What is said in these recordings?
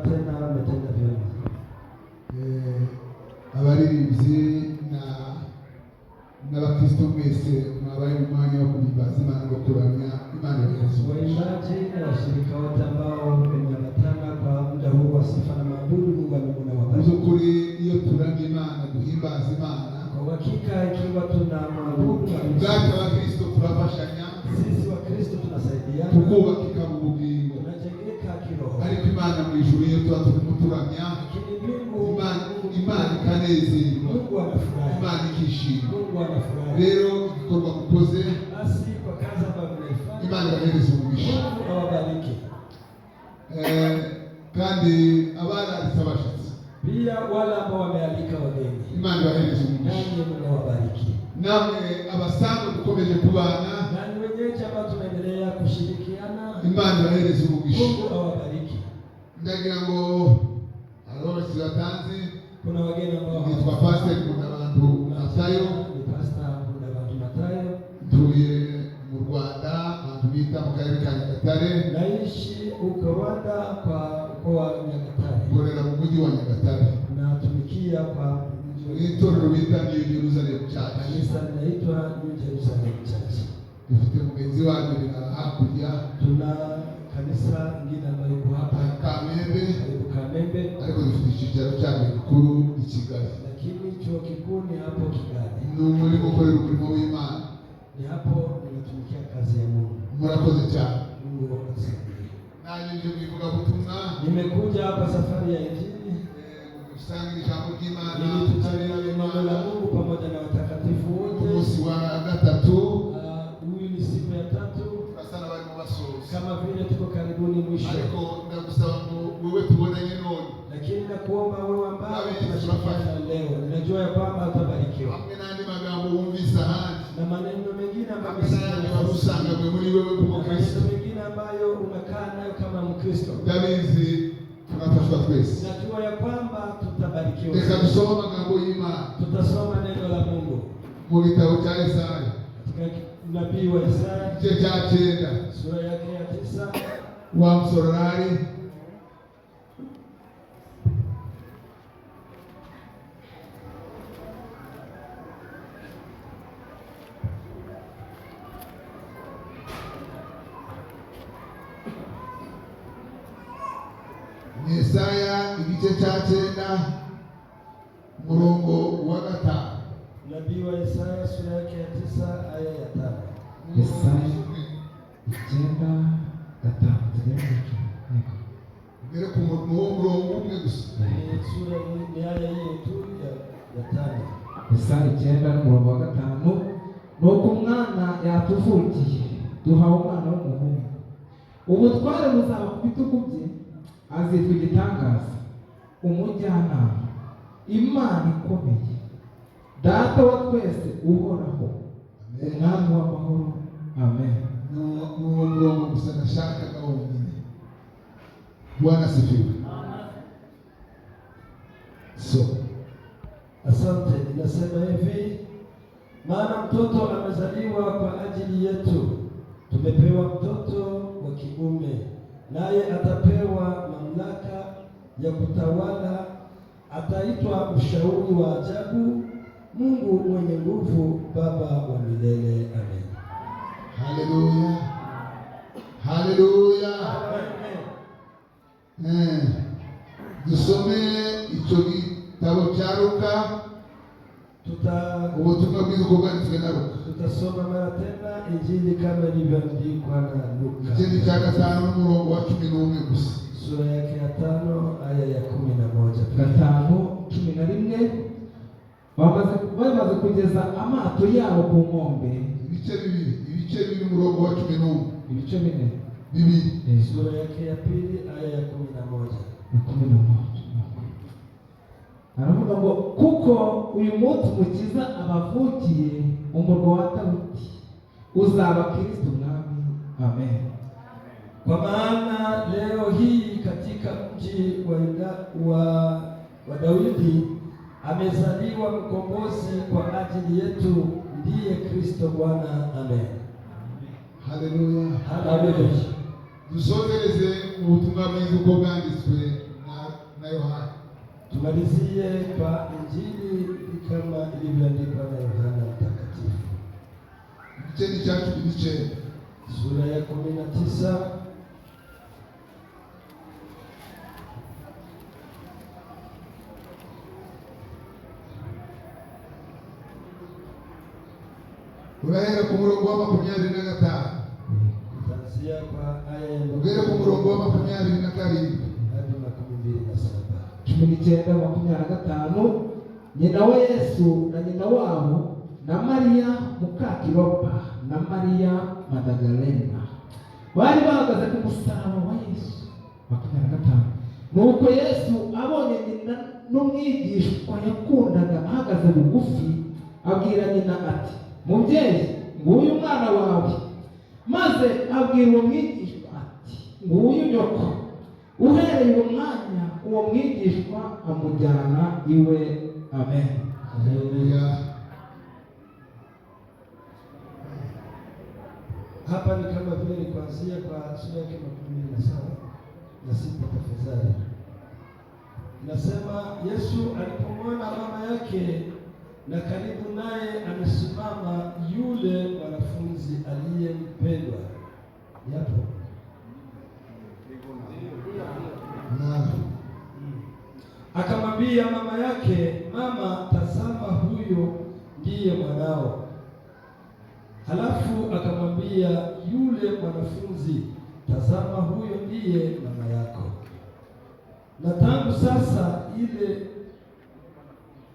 tena umetenda vyema. Abaririmbyi n'abakristo mwese mwabaye mu mwanya wo guhimbaza Imana no kuramya Imana Yesu. Waimbaji na washirika wote ambao wameambatana kwa muda huu wa sifa na maabudu, Mungu amewabariki. Kuri iyo turamya Imana duhimbaza Imana, kwa hakika ikiwa tunamwabudu Data wa Kristo turafashanya, sisi wa Kristo tunasaidiana, tukubakika mu bugingo, tunajengeka kiroho. Ariko Imana mu ijuru iyo tuturamya, Imana ikanezerwa, Mungu anafurahi, Imana ikishima. Mungu anafurahi. Rero igikorwa mukoze, basi kwa kazi ambayo mnaifanya, Imana ibahereze umugisha. Mungu awabariki. Kandi abaranditse abashitsi, pia wale ambao wamealika wageni, Imana ibahereze umugisha. nanyi Mungu awabariki. Namwe abasanzwe dukomeje kubana, nani wenyewe ambao tunaendelea kushirikiana, Imana ibahereze umugisha. Mungu awabariki. Ndagira ngo abashitsi batanze, kuna wageni ambao nitwa Pastor Kundabantu Matayo, ni Pastor Kundabantu Matayo, ntuye mu Rwanda, ahantu bita mu karere ka Nyagatare. naishi huko Rwanda kwa mkoa wa Nyagatare, nkorera mu mujyi wa Nyagatare, natumikia kwa itorero bita New Jerusalem Church. kanisa linaitwa New Jerusalem Church. Dufite mugenzi wanyu hakurya, tuna kanisa lingine ambalo liko hapa Kamembe, Kamembe, ariko dufite icyicaro cyabo gikuru i Kigali. lakini chuo kikuu ni hapo Kigali. Ni umurimo ukorera umurimo w'Imana, ni hapo ninatumikia kazi ya Mungu. Murakoze cyane. Mungu akusaidie. Naje bivuga butumwa, nimekuja hapa safari ya Injili gusangira ijambo ry'Imana, ili tutangaze neno la Mungu pamoja na watakatifu wote. Umunsi wa gatatu, huyu ni siku ya 3, basana bari mu basozi, kama vile tuko karibuni mwisho. Ariko ndagusaba ngo wewe tubonanye none, lakini nakuomba wewe ambaye tunashirikiana leo, ninajua ya kwamba utabarikiwa. Hamwe n'andi magambo wumvise ahandi, na maneno mengine ambayo usanga muri wewe kuko Kristo, mengine ambayo unakaa nayo kama Mkristo. Ndabizi tunafashwa twese. Najua ya kwamba tutabarikiwa. Reka dusome amagambo y'Imana. Tutasoma neno la Mungu mu gitabo cya Isaya, katika nabii wa Isaya igice cya 9, sura yake ya 9. wa msororari Isaya igice cya 9 murongo wa 5. Nabii wa Isaya sura yake ya 9 aya ya 5. Isaya 9:5. Mbere ku murongo umwe gusa. Sura ni aya hiyo tu ya 5. Isaya 9:5. Nuko umwana yatuvukiye, duhawe umwana w'umuhungu, ubutware buzaba ku bitugu bye, azitwa igitangaza, umujyanama, Imana ikomeye, Data wa twese uhoraho, umwami w'amahoro. Amen. Nuwo murongo gusa nashakaga wonyine. Bwana asifiwe. Asante. Inasema hivi: maana mtoto amezaliwa kwa ajili yetu, tumepewa mtoto wa kiume, naye atapewa mamlaka ya kutawala. Ataitwa Mshauri wa Ajabu, Mungu mwenye nguvu, Baba wa milele. Amen. Haleluya. Haleluya. Amen. Dusome icyo gitabo cya Luka. Ubutumwa bwiza uko bwanditswe na Luka. Tutasoma mara tena Injili kama ilivyoandikwa na Luka. Igice cya 5 n'umurongo wa 11 gusa. Sura yake ya 5 aya ya 11. 5:11. Bamaze kugeza amato yabo ku nkombe. Ibice bibiri umurongo wa 11. Ibice bine. Bibiri. Sura yake ya 2 aya ya 11. Aravuga ngo kuko uyu munsi Umukiza abavukiye umurwa wa Dawidi, uzaba Kristo Mwami. Amen. Kwa maana leo hii katika mji wa Daudi amezaliwa mkombozi kwa ajili yetu, ndiye Kristo Bwana. Amen. Haleluya. Haleluya. Dusomereze ubutumwa bwiza uko bwanditswe na Yohana. Tumalizie kwa Injili kama ilivyoandikwa na Yohana Mtakatifu. Igice cyacu ibice Sura ya 19 urahera ku murongo wa 25 kuanzia kwa aya ya ugere ku murongo wa 27 hadi 27. 19:25. Nyina wa Yesu na nyina wabo na Maria muka Kilopa na Maria Magdalena bari bahagaze ku musaraba wa Yesu. 25. Nuko Yesu abonye nyina n'umwigishwa yakundaga ahagaze bugufi, abwira nyina ati, mubyeyi, nguyu umwana wawe. Maze abwira uwo mwigishwa ati, nguyu nyoko. Uhereye uwo mwanya uwo mwigishwa amujyana iwe. Amen. Haleluya. Hapa ni kama vile ni kuanzia kwa sura ya 27 na 6 tafadhali. Nasema Yesu alipomwona mama yake na karibu naye amesimama yule mwanafunzi aliyempendwa. Yapo. Akamwambia mama yake, mama, tazama huyo ndiye mwanao. Halafu akamwambia yule mwanafunzi, tazama huyo ndiye mama yako. Na tangu sasa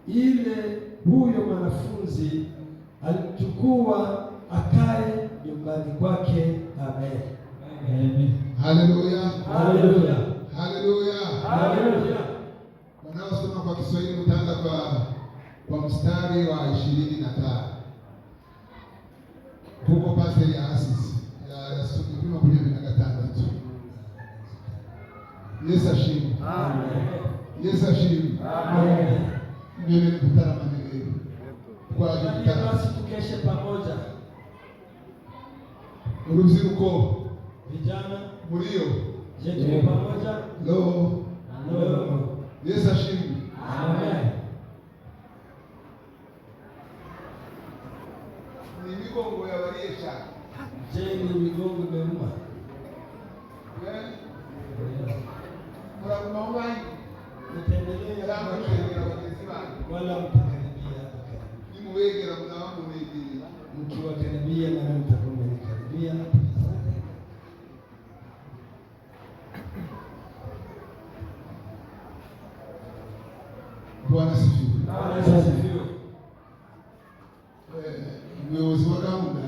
ile huyo mwanafunzi alimchukua akae nyumbani kwake. Amen. Amen. Haleluya. Haleluya. Haleluya. Haleluya. Wanaosoma kwa Kiswahili mtaanza kwa mstari wa 25. Huko pastori ya Asisi ya Sukuma kwenye 16. Yesu ashimwe. Amen. Yesu ashimwe. Amen. Mimi nikutana maneno kwa ajili ya basi tukeshe pamoja. Urubyiruko, Vijana, mulio, je, tuko pamoja? lo. Yesu ashimwe. Amen. Ni migongo ya waliesha. Je, ni migongo imeuma? Kuna maombi Mtendelee kama kile wala mtakaribia hapa karibu. ni mwegera mnawamu mwegera. Mkiwakaribia na mtakuwa mmenikaribia. Bwana sifiwe. Bwana sifiwe. Umuyobozi wa gahunda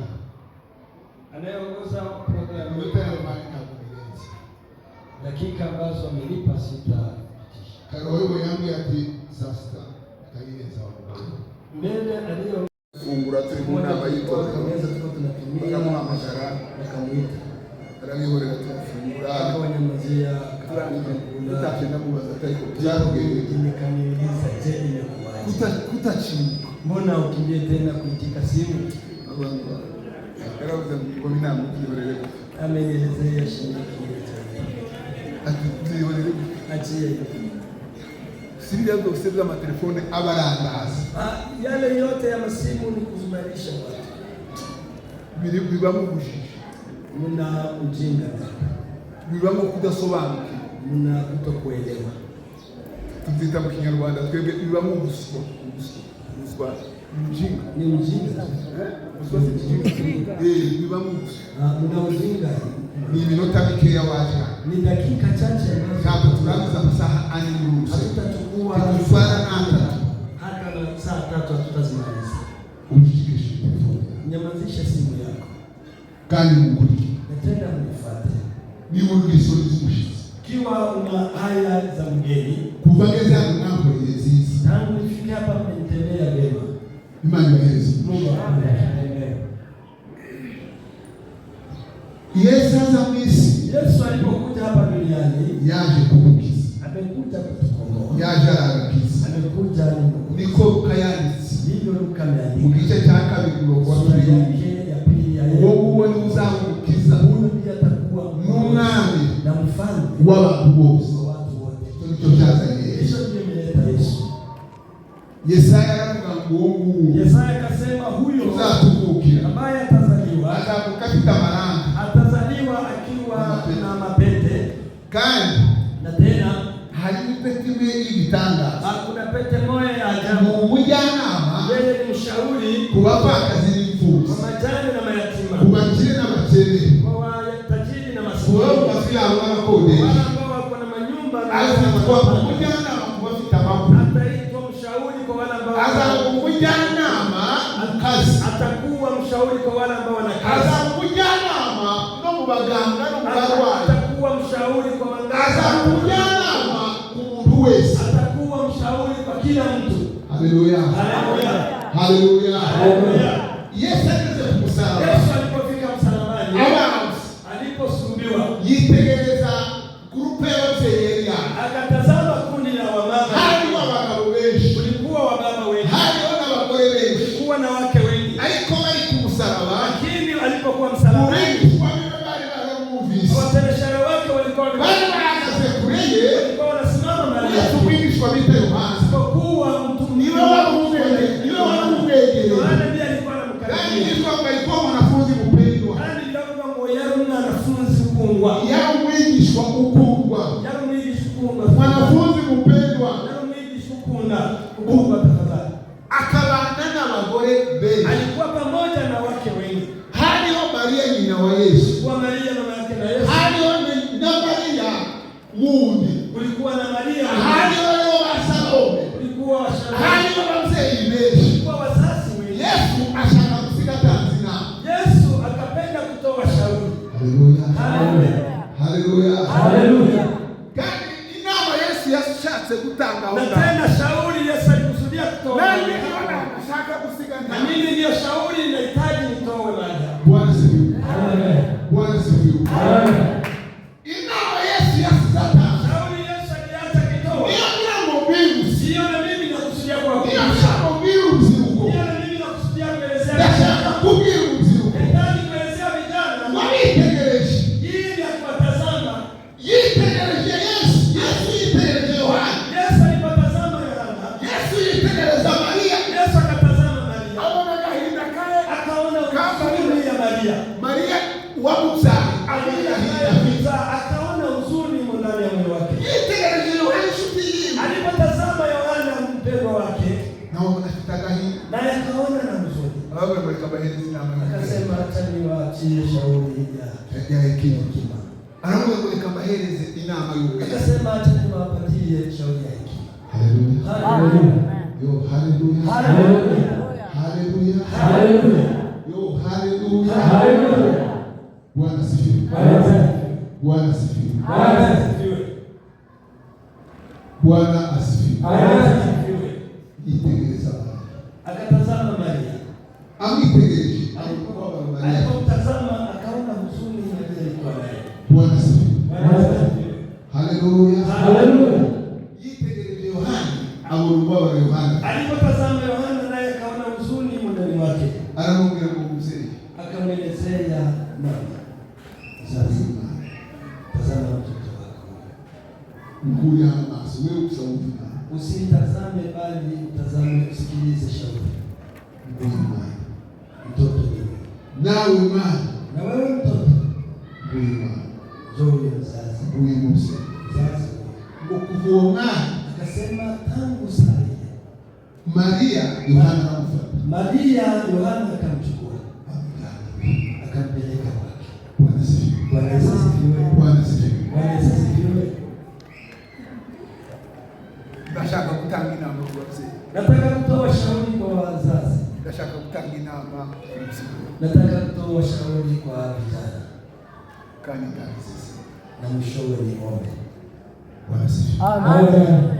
Anayeongoza programu ameweka imani na kueleza. dakika ambazo amenipa sitapitisha. Karoho yangu ati sasa kaileza wako. Mbele aliyo Fungura turi nama yitora. tunaweza tuko tunatumia Kama amashara akamuita. Arabihorera tufungura. Akawanyamazia Tutakenda mubaza ariko byarogeye. Nimekamiliza, je, nimekuacha? Kutachini. Mbona ukimbie tena kuitika simu? Yaravuze ngo binama byihorere. Amenielezea shindiki Ati byihorere. achie. Sibya byose by'amatelefone abarandaza. Yale yote ya masimu ni kuzumarisha watu. Bibamo ubujiji. Muna ujinga. Bibamo kudasobanuka. Muna kutokuelewa. Tubyita mu Kinyarwanda twebwe bibamo ubuswa. Ubuswa. Ujinga. Ni ujinga. Ubuswa si ujinga. Bibamo ubuswa. Muna ujinga. Ni minota mikeya waje. Ni dakika chache Hapo tunaanza masaha aniruhusu. hatutachukua hata na saa 3 hatutazimaliza. Ujikeshe. Nyamazisha simu yako. Kandi mukuri. Natenda mnifuate. Ni urugiso n'izumushitsi. Kiwa una haya za mgeni, Kuvageza ngambo yezizi. tangu nifike hapa mmenitendea wema. Imani yezi. Mungu amen. Yesu alipokuja hapa duniani yaje kugukiza. amekuja kutukomboa. Yaje arakiza. Amekuja niko kayanditse. Ndivyo Luka ameandika. Mu gice cya kabiri ngo Sura yake ya pili ya wowe ni uzamukiza. Huyu ndiye atakuwa Mwami na mfalme w'abantu bose. wa watu wote. Nicyo cyazanye Yesaya aravuga ngo Yesaya akasema huyo uzatuvukira ambaye atazaliwa azamukafita amaranga, atazaliwa akiwa na mapete, kandi na tena hari ipeti imwe y'igitangaza. Kuna pete moja ya ajabu. Umujyanama yeye ni mshauri ku bapfakazi n'imfubyi, kwa majane na mayatima, ku bakire n'abakene, kwa tajiri na maskini, ku bafite abakodesha, wale ambao wako na manyumba na azitwa umujyanama ku bafite amakuru, ataitwa mshauri kwa wale ambao azakuwa umujyanama mukazi, atakuwa mshauri kwa wale ambao wana kazi, azakuwa umujyanama no mu baganga no mu barwayi, atakuwa mshauri kwa waganga, azakuwa umujyanama ku muntu wese, atakuwa mshauri kwa kila mtu. Haleluya, haleluya, haleluya, haleluya. Yesu aliweza kumsahau. Yesu alipofika msalabani, aliposulubiwa, yitegereza grupe yote ya akatazama kundi la wamama, hali wa bagabo benshi, kulikuwa wababa wengi, hali wana bagore benshi, kulikuwa na wake wengi, ariko bari kumusaraba, lakini alipokuwa msalabani, wateneshara wake walikuwa wanahagaze kure ye, walikuwa wanasimama mbele yake, kumwigishwa bita Yohana, kwa mtu niwe wamumwegere, Yohana ndiye alikuwa anamkaribia, yani alikuwa mwanafunzi mpendwa, yani ndio yari mwanafunzi ukundwa, mwanafunzi mpendwa, tafadhali, akabana n'abagore benshi, alikuwa pamoja na wake wengi, hariho Maria nyina wa Yesu, kwa Maria mama yake na Yesu, hariho na Maria wundi, kulikuwa na Maria, hariho Salome, kulikuwa washana, hariho abavyeyi benshi, kulikuwa wazazi wengi. Yesu ashaka kusiga tanzina, Yesu akapenda kutoa shauri. Haleluya, haleluya, haleluya, haleluya. Kandi inama Yesu yashatse gutanga na tena shauri Yesu alikusudia kutoa, na mimi niona nashaka kusiga na mimi ndio shauri ninahitaji nitoe baada. Bwana sifiwe, amen, Bwana sifiwe, amen. Inama Yesu yasataka shauri Yesu aliacha kitoa, ndio mbingu, sio na mimi nakusudia kwa ndio mbingu ziruko, ndio na mimi nakusudia kuelezea, nashaka kubwira ziruko, nahitaji kuelezea vijana wabitegereje, ili akawatazama, yitegereje Yesu, Yesu yitegereje Yohana, Yesu alipotazama Yohana, Yesu yitegereje Maria, Yesu akatazama Maria, abona gahinda kae, akaona huzuni ya Maria, Maria wamuzaa, akaona huzuni ndani ya moyo wake, yitegereje Yohana shuti, alipotazama Yohana mpendwa wake, na wanafita gahinda, naye akaona na huzuni, awe mweka bahari na akasema acha niwaachie shauri ya hekima, anaomba mweka bahari inama yuko, akasema acha niwapatie shauri ya hekima. Haleluya, haleluya, yo haleluya, haleluya, haleluya, haleluya, yo haleluya, haleluya. Bwana sifiwe, Bwana sifiwe, Bwana asifiwe, Bwana asifiwe, Bwana asifiwe. Yitegereza Akatazama Maria, amitegereje, alikuwa Maria, alipomtazama akaona huzuni alikuwa nayo. Bwana asifiwe, Bwana asifiwe, haleluya, haleluya. Yitegereje Yohana, abulwa wa Yohana, Alipotazama Yohana naye akaona huzuni ndani mwake, anamwambia mzee, akamwelezea mama, sasa tazama mtoto wako, mkulia maso wewe usauti na usitazame bali utazame, usikilize shauri. Mtoto ni nawe imani, na wewe mtoto imani ndio mzazi, uye Musa, mzazi. ukuvoma, Akasema tangu saa Maria Yohana akamfuata, Maria Yohana akamchukua akampeleka kwake. Bwana asifiwe, Bwana asifiwe, Bwana asifiwe, Bwana asifiwe. ndashaka kutanga inama kwa mzee, Nataka kutoa shauri kwa wazazi, ndashaka kutanga inama kwa mzee, nataka kutoa shauri kwa vijana, kani ndani sisi, na mwishowe ni ombe. Bwana asifiwe, Amen.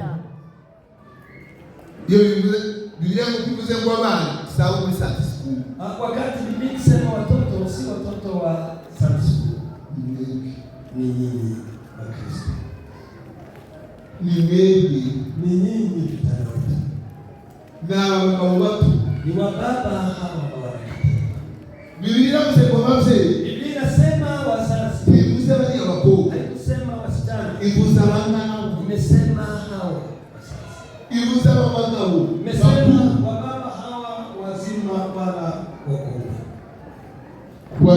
hiyo Biblia mkuvuze kwa bana sababu ni Sunday school, Wakati Biblia inasema watoto si watoto wa Sunday school, ni nyinyi wa Kristo, ni wewe, ni nyinyi vijana wetu, na watu ni wababa hawa wa Biblia msema mzee, Biblia inasema wazazi, ibuza bali abakobwa, haikusema wasichana, ibuza bana, imesema hao wazazi, ibuza baba, imesema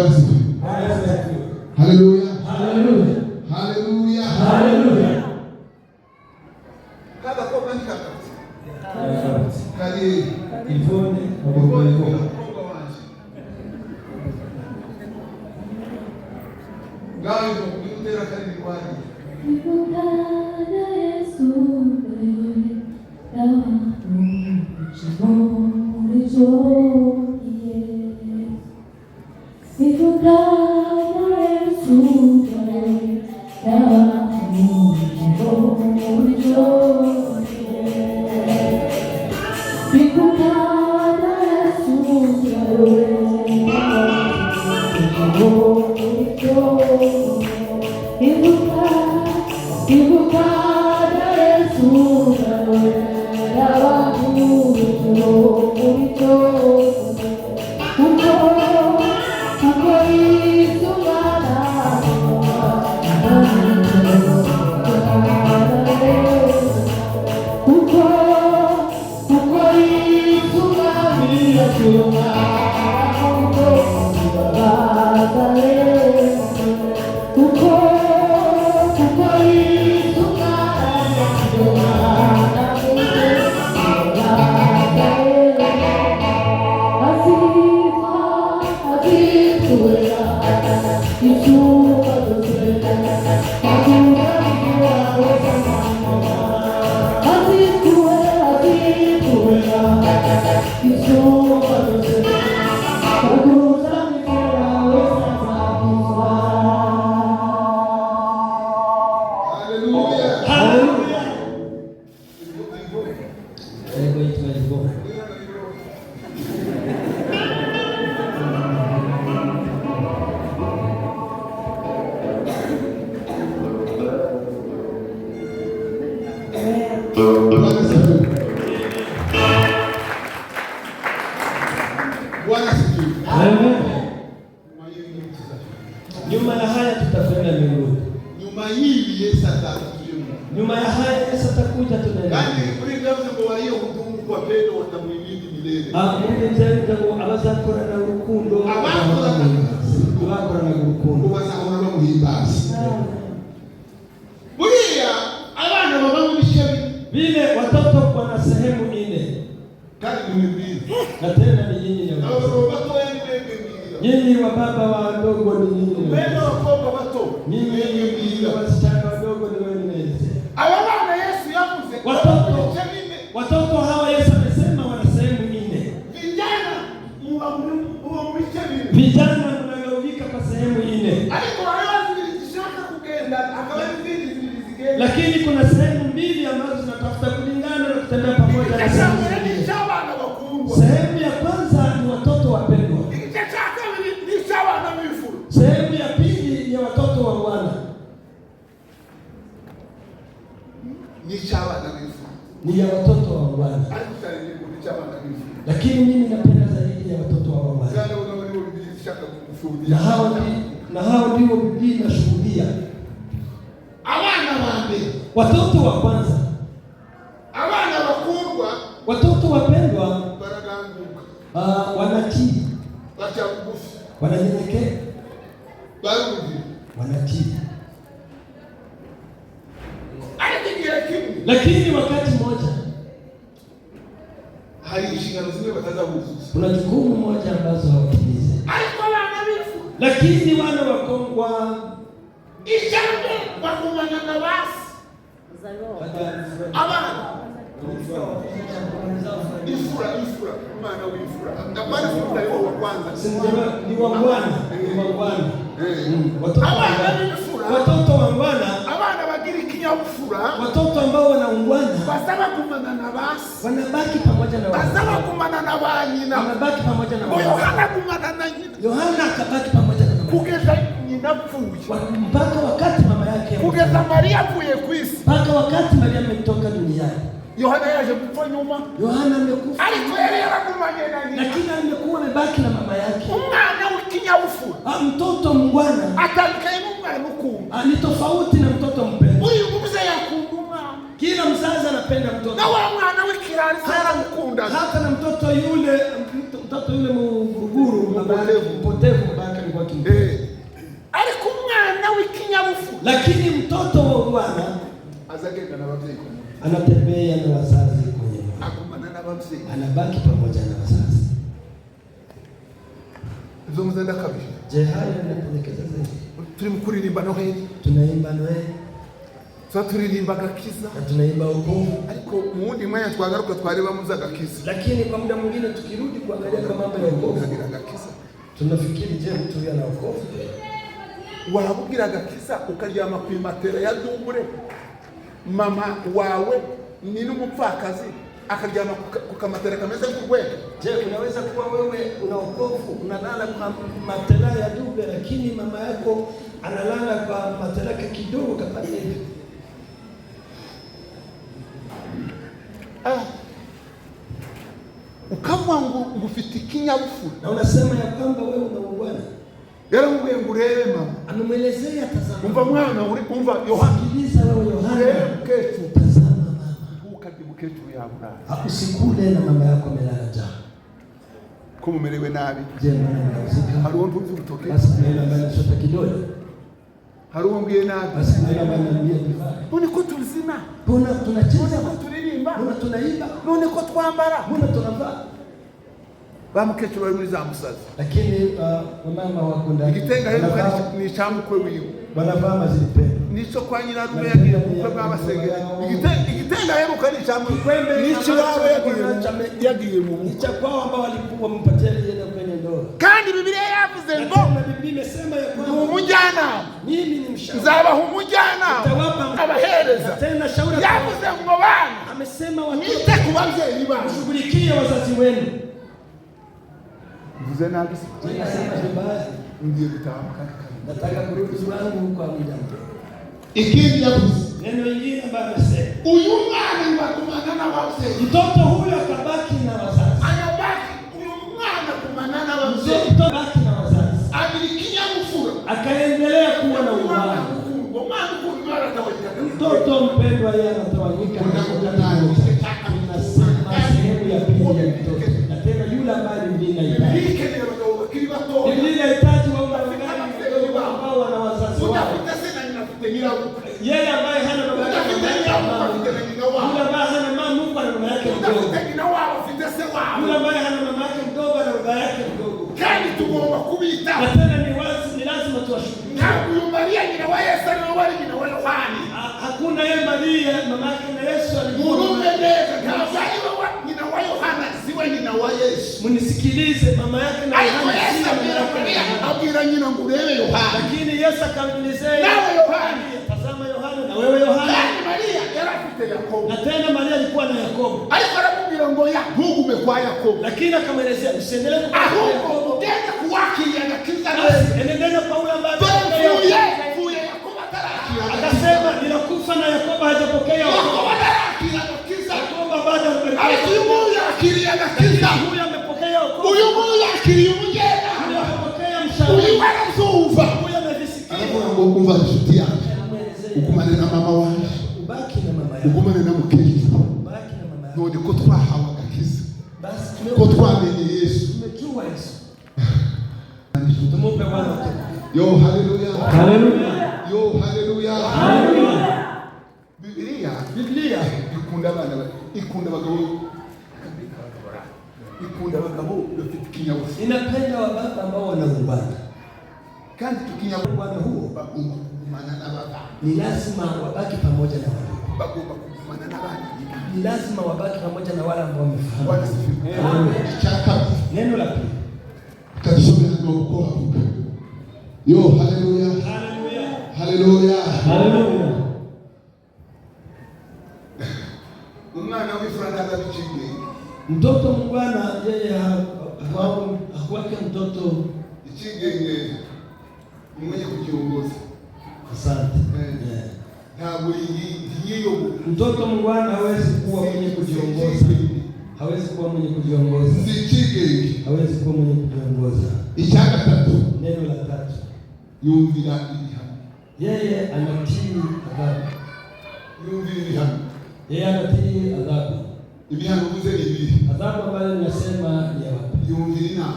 Bwana asifiwe. Haleluya. Haleluya. Haleluya. Haleluya. Kada kwa nani kaka? Kali Ivone Mabongo. Gawe kumutera kali kwani. Ibukana Yesu dawa chimori joye. Ibukana Yesu dawa chimori joye. Ibukana Yesu Ibukana Yesu dawa chimori joye. Nyuma ya haya tutakwenda mbinguni. Nyuma hii Yesu atakuja. Nyuma ya haya Yesu atakuja tunaenda. Yaani kulingana kwa hiyo hukumu kwa pendo watamwimini milele. Mungu mzalika abazakora na urukundo. Abakora na urukundo. Bazakora no muhimbaza. Buriya abana baba mu bishabi. Vile watoto wana sehemu nne. Kati ni mbili. Na tena ni nyinyi ni nyinyi wa baba wadogo ni nyinyi. Wewe wakobwa bato. Nyinyi wasichana wadogo ni wewe. Abana Yesu yavuze. Watoto hawa Yesu amesema wana sehemu nne. Vijana mnagawika kwa sehemu nne. Lakini kuna sehemu mbili ambazo tunatafuta kulingana na kutembea pamoja na sehemu nyingine. Sehemu ya kwanza ni watoto wapendwa. Sehemu ya pili ya watoto wa Bwana. Ni ya watoto wa Bwana. Lakini mimi napenda zaidi ya watoto wa Bwana. Na hao ndio Biblia inashuhudia. Watoto wa kwanza. Watoto wapendwa wanatii. Wananyenyekea. Wanatii. Lakini wakati mmoja kuna jukumu moja ambazo hawatimize. Lakini wana wakongwa watoto wa Bwana, watoto ambao wanaungwana, wanabaki pamoja na wanabaki pamoja na Yohana akabaki pamoja na mpaka wakati mama yake mpaka wakati Maria ametoka duniani. Yohana yaje kufa nyuma. Yohana amekufa. Alikuelewa kumanye nani? Lakini amekuwa amebaki na mama yake. Umwana w'ikinyabufu. Mtoto mngwana. Atalikaye umwana ukunda. Ni tofauti na mtoto mpendwa. Huyu mzee yakunduma. Kila mzazi anapenda mtoto. Na wa mwana w'ikirari sana mkunda. Hata na mtoto yule mvuruguru mpotevu baba alikuwa kimtoto. Ariko umwana w'ikinyabufu. Lakini mtoto wa Bwana azagenda na babyeyi. Anatembea na wazazi kwenye. Akumana na babyeyi. Anabaki pamoja na wazazi. Izo muzenda kabiri. Je, haya yanapendekeza zaidi? Turi mukuririmba Noheli. Tunaimba Noheli. Turirimba gakiza. Na tunaimba wokovu. Ariko mundi mwanya twagaruka twareba muza gakiza. Lakini kwa muda mwingine tukirudi kuangalia kama mambo ya wokovu gakiza. Tunafikiri je, mtu yana wokovu? Wabubwira gakiza ukaryama ku matera ya double. Mama wawe ni n'umupfakazi akaryama ku kamatera kameze nk'urwego. Je, unaweza kuwa wewe una wokovu unalala kwa matera ya double lakini mama yako analala kwa matera kidogo kama hivi? Ukavuga ngo ufite ikinyabufu na unasema ya kwamba wewe una ungwana. Yaramubwiye ngo urebe mama. Amemuelezea tazama. Umva mwana umva Yohana. Sikiliza wewe Yohana. Mketu Tazama mama. Ukati mketu yabura. Usikule na mama yako amelala njaa. Ko mumerewe nabi. Je, mwana unazika? Hari uwo ntuzi urutoke. Basi nenda mbele shota kidole. Hari uwo mbwiye nabi. Basi nenda mbele mbia divai. None ko tuzina. Mbona tunacheza? None ko turirimba? Mbona tunaimba? None ko twambara? Mbona tunavaa? Ba mketu bari muri za musazi. Lakini mama wako ndani. Igitenga heruka ni chamukwe wiwe. Wanavaa mazilipendo. Nicho kwa nyina rume yagiye mukwe bw'abasengere. Igitenga heruka ni chamukwe. Nicho wawe yagiye mu ni cha kwao ambao walikuwa wampatia yeye kwenye ndoa. Kandi Biblia yavuze ngo Biblia imesema ya kwamba umujyana mimi ni mshauri. Nzabaha umujyana. Nitawapa abahereza. Tena shauri yavuze ngo bana. Amesema watoto nite ku babyeyi bana. Shughulikie wazazi wenu. Mvuze nabi. Ninasema vibaya. Ndiye kutamka. Nataka kurudi zangu kwa muda mrefu. Ikindi yavuze. Neno lingine ambalo amesema. Uyu mwana wakumana na wazee. Mtoto huyo akabaki na wazazi. Anabaki uyu mwana kumana na wazee. Mtoto baki na wazazi. Abilikinya mfura. Akaendelea kuwa na uwana. Mtoto mpendwa yeye anatawanyika na kukutana. Tunasema sehemu ya pili ya mtoto. Na tena yule ambaye Biblia inahitaji. Biblia inahitaji wao ambao wana wazazi wao. Yeye ambaye hana baba yake, yule ambaye hana mama, Mungu ana mama yake mdogo. Yule ambaye hana mama yake mdogo na baba yake mdogo. Kandi tugomba kubita. Na tena ni lazima tuwashukuru. Huyu Maria ni wa Yesu na wale ni wa Yohana. Hakuna yeye Maria mama yake na Yesu alikuwa. Murumeleza kazaliwa ni wa Yohana siwe ni wa Yesu. Mnisikilize mama yake na Yohana. Abwira nyina ngurebe Yohana. Lakini Yesu akamwelezea nawe Yohana. Tazama Yohana na wewe Yohana. Maria yarafite Yakobo. Na tena Maria alikuwa na Yakobo. Alikuwa anamwambia ngo ya ntugume kwa Yakobo. Lakini akamwelezea usiendelee kwa Yakobo. Tena kuwakilia na kiza endelea kwa ule ambaye fuye Yakobo atarakia. Akasema ninakufa na Yakobo hajapokea Yakobo atarakia na kiza. Yakobo bado alimuya akilia na kiza. Huyu amepokea Yakobo. Huyu muya akilia mjena. Huyu amepokea mshauri. Huyu anazuva. Huyu amevisikia. Kumva nshuti yake. Ukumane na mama wangu. Ubaki na mama yako. Ukumane na mukristo. Ubaki na mama yako. None ko twahawe agakiza. Basi ko twamenye Yesu. Tumejua Yesu. Tumupe Bwana tu. Yo haleluya. Haleluya. Yo haleluya. Haleluya. Biblia ikunda abana ikunda abagabo ikunda abagabo bafite ikinyabupfura. Inapenda wababa ambao wanaungana. Kandi tukinyabupfura huo bagomba kugumana n'ababa. Ni lazima wabaki pamoja na wale. Bagomba kugumana n'abana. Ni lazima wabaki pamoja na wale ambao wamefahamu. Bwana sifiwe. Chaka. Neno la pili. Katisome ndio kwa hapo. Yo haleluya. Haleluya. Haleluya. Haleluya. Umwana w'ifranga zabichinge. Mtoto mungwana yeye hakuwake mtoto ichingenge mwenye kujiongoza. Asante. Ntabwo yiyo mtoto mungwana hawezi kuwa mwenye kujiongoza. Hawezi kuwa mwenye kujiongoza. Sichigenge. Hawezi kuwa mwenye kujiongoza. Ichanga tatu. Neno la tatu. Yumvira ibihano. Yeye anatii adhabu. Yumvira ibihano. Yeye anatii adhabu. Ibihano bize ibi. Adhabu ambayo ninasema ni wapi? Yumvira inama.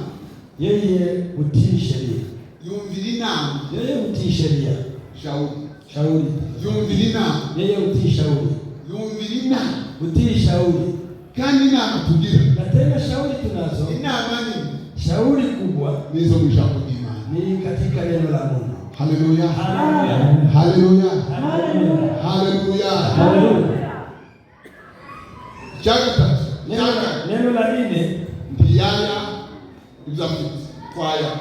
Yeye hutii sheria. yumvira inama, yeye hutii sheria. shauri, yumvira inama, yeye hutii shauri, yumvira inama, hutii shauri. kandi inama tugira, Na tena shauri tunazo, inama nini? shauri kubwa Nizo mu ijambo ry'Imana. ni katika neno la Mungu. Haleluya, Haleluya, haleluya, haleluya, haleluya. haleluya. Cyangwa Neno la nne, ntiyaya ibyo kwaya,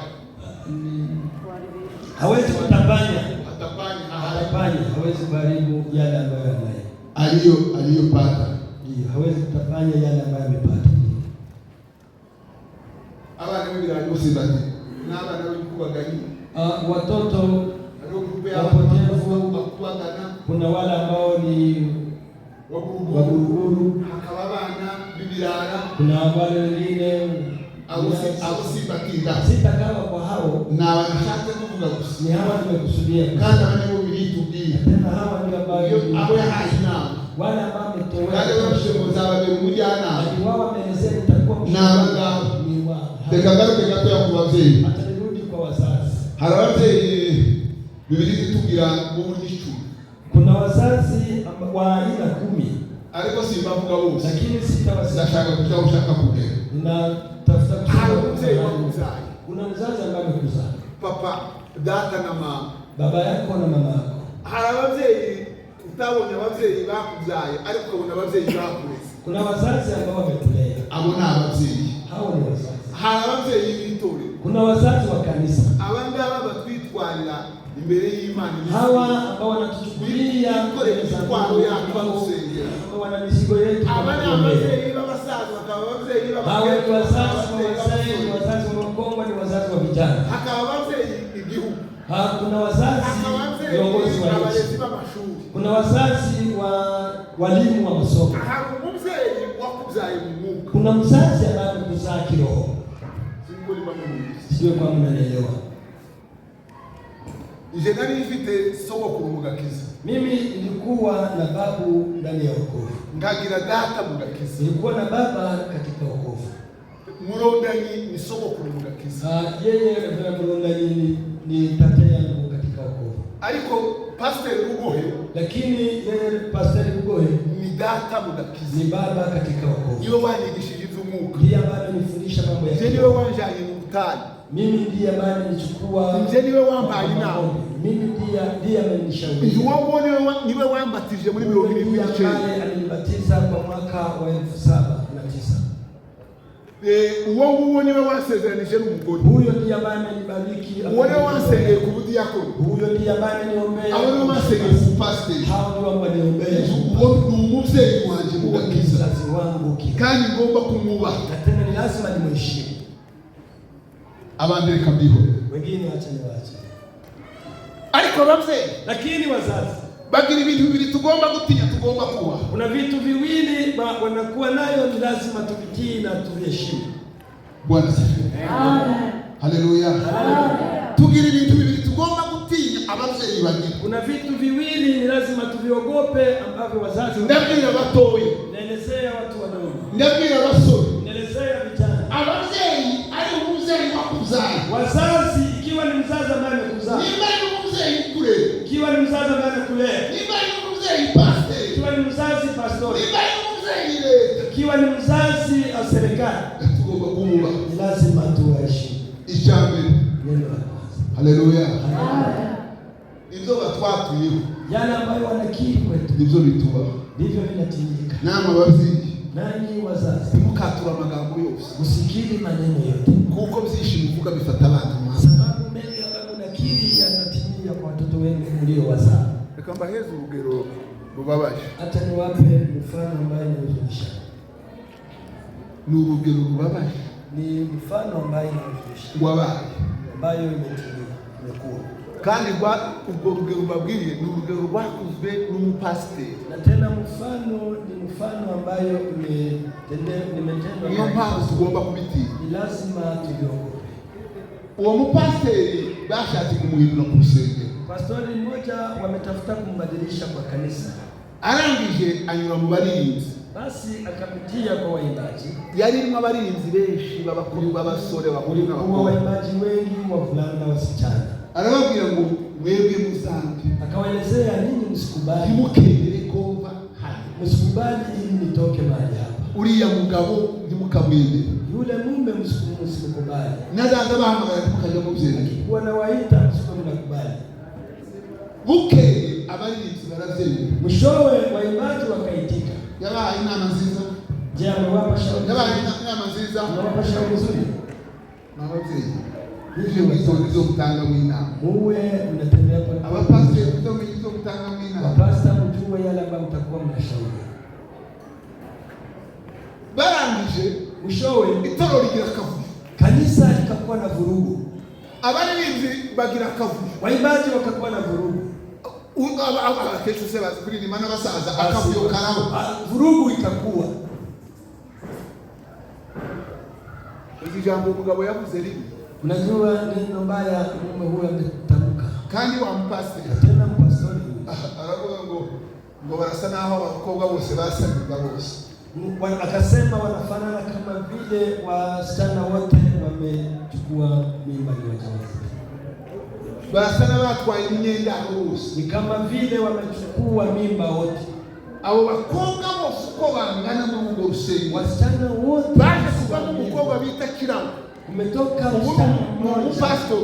hawezi kutapanya, hatapanya, hawezi kuharibu yale ambayo anayo. aliyopata. Ndio, hawezi kutapanya yale ambayo amepata. Abana b'ibirayi bose bati n'abana b'ikubagani, Watoto wapotevu bakubagana, kuna wale ambao ni waguruguru, hakaba abana b'ibirara, kuna wale wengine abo simbatinda. sitakawa kwa hao Ni abantu nshatse kuvuga gusa, ni hawa nimekusudia, kandi abana bo biritubwiye tena hawa ndio abo yahaye inama, wale ambao kandi wametoa babishoboza babiri umujyanama. na wao wameelezea nitakuwa N'abagabo. ni wao. Reka ngaruke gatoya ku babyeyi. Atarudi kwa wazazi. Hari ababyeyi bibiri zitubwira bo muri icumi, Kuna wazazi wa aina 10, ariko simbavuga bose, lakini sitawasema. ndashaka kuja ushaka kugera. Ninatafuta Hari kusema umubyeyi wakuzaye, kuna mzazi ambaye amekuzaa, papa, data na mama. baba yako na mama yako. Hari ababyeyi utabonye ababyeyi bakuzaye, ariko ukabona ababyeyi bakureze. Kuna wazazi ambao wametulea, Abo ni ababyeyi. hao ni wazazi. Hari ababyeyi b'itorero, Kuna wazazi wa kanisa, abangaba batwitwarira imbere y'Imana. hawa ambao wanatuchukulia imitwaro yacu bagusengera. ambao wana mizigo yetu. Aba ni ababyeyi b'abasaza, bakaba ababyeyi Hawa ni wazazi wa b'abakobwa, wazee, ni wazazi wa wakongwe, ni wazazi wa vijana. hakaba ababyeyi igihugu, Kuna wazazi hakaba ababyeyi viongozi wa nchi, abarezi b'amashuri. kuna wazazi wa walimu wa masomo, Hari umubyeyi wakubyaye mu mwuka. kuna mzazi ambaye amekuzaa kiroho. Singoli bamwe. Sijui kama mnanielewa. Ije nari mfite sogokuru mu gakiza, Mimi nilikuwa na babu ndani ya wokovu, ngagira data mu gakiza, nilikuwa na baba katika wokovu. Murondanyi ni sogokuru mu gakiza, Yeye Reverend Mulondanyi ni tata yangu katika wokovu, ariko Pastor Rugohe lakini yeye Pastor Rugohe ni data mu gakiza, ni baba katika wokovu. niwe wanyigishije iby'umwuka, Ndiye ambaye nifundisha mambo ya nje niwe wanjanye mu butayu, mimi ndiye ambaye nilichukua, nje niwe wambaye inama, mimi ndiye amenishauri, uwo niwe wambatije muri 79. ambaye alinibatiza kwa mwaka wa 2009. Uwo nguwo niwe wasezeranije n'umugore, Huyo ndiye ambaye amenibariki, uwo niwe wansengeye ku budiyakoni, huyo ndiye ambaye aniombea, abo niwe wansengeye ku pastor, hao ndio ambao waniombea. uwo ni umubyeyi wanje mu gakiza, Mzazi wangu kandi ngomba kumwubaha. na tena ni lazima nimheshimu. Abandi reka mbihore, Wengine acha niwaache, ariko ababyeyi lakini wazazi bagira ibintu bibiri tugomba gutinya, tugomba kubaha. kuna vitu viwili wanakuwa nayo, ni lazima tuvitii na tuviheshimu. Bwana asifiwe. Haleluya. Tugira ibintu bibiri tugomba gutinya, ababyeyi bagira. Kuna vitu viwili ni lazima tuviogope ambavyo wazazi. Ndabwira batoya, naelezea watu wadogo, ndabwira basore, naelezea vijana. ababyeyi ari umubyeyi wakuzaye, Wazazi, ikiwa ni mzazi ambaye amekuzaa, nimba ari umubyeyi ukurera, ikiwa ni mzazi ambaye amekulea, nimba ari umubyeyi pastor, ikiwa ni mzazi pastori, nimba ari umubyeyi leta, ikiwa ni mzazi wa serikali, tugomba kumwubaha. ni lazima tuwaheshimu. Icyambere, Neno la kwanza. haleluya. Ibyo batwatuyeho Yale ambayo wanakiri kwetu nibyo bitubaho. ndivyo vinatimilika. Nama ababyeyi, Nanyi wazazi, ntimukature amagambo yose, usikiri maneno yote, kuko byinshi bivuga bifata abantu kwa maso. sababu mengi ambayo unakiri yanatimia kwa watoto wenu mliowazaa. Reka mbaheze urugero rubabaje. Hata niwape mfano ambaye inahuzunisha, Ni urugero rubabaje ni mfano ambaye inahuzunisha, wabaye, ambayo imetimia, imekuwa. kandi ubwo rugero babwiriye ni urugero rwakozwe n'umupasiteri. Na tena mfano ni mfano ambayo nimetendwa. Niyo mpamvu tugomba kubitinya. Ni lazima tuviogope. Uwo mupasiteri bashatse kumuhindura ku rusengero, Pastori mmoja wametafuta kumbadilisha kwa kanisa, arangije anyura mu baririmbyi, Basi akapitia kwa waimbaji. Yaririmo abarinzi benshi b'abakuru b'abasore bakuru n'abakobwa, waimbaji wengi wavulana na wasichana. Arababwira ngo mwebwe muzambi, akawaelezea ninyi msikubali, ntimukemere kova hano, msikubali ili nitoke mahali hapa. Uriya mugabo ntimukamwemere, yule mume msikubali, nazaza bahamagara ntimukaja mubyemera, wanawaita msikubali. Bukeye abarinzi baravyemera, mwishowe waimbaji wakaitika. Yabaye inama nziza. Je, amewapa shauri? Yabaye inama nziza. Amewapa shauri nzuri? Mabavyeyi, hivyo ndizo mutanga mw'inama. Muwe mnatembea kwa abapasiteri ndizo mutanga mw'inama. Wapasta mjue yale ambayo mtakuwa mnashauri. Barangije mwishowe itoro ligira kavuyo. Kanisa likakuwa na vurugu. Abarinzi bagira kavuyo. Waimbaji wakakuwa na vurugu. Kesho sasa kuri ni maana basaza akavuyo karabo. Vurugu ikakuwa. Ijambo umugabo yavuze ribi. Unajua neno mbaya mume huyo ametamka. Kandi wa mpasiteri. Tena mpastori. Aravuga ngo barasa naho abakobwa bose basabirwa bose. Akasema wanafanana kama vile wasichana wote wamechukua mimba ni wajawazito. Barasana batwaye imyenda bose. Ni kama vile wamechukua mimba wote. Abo bakobwa bose uko bangana mu ngo rusengo. Wasichana wote baje kuba mu mukobwa bita Kiramu. Kumetoka pastor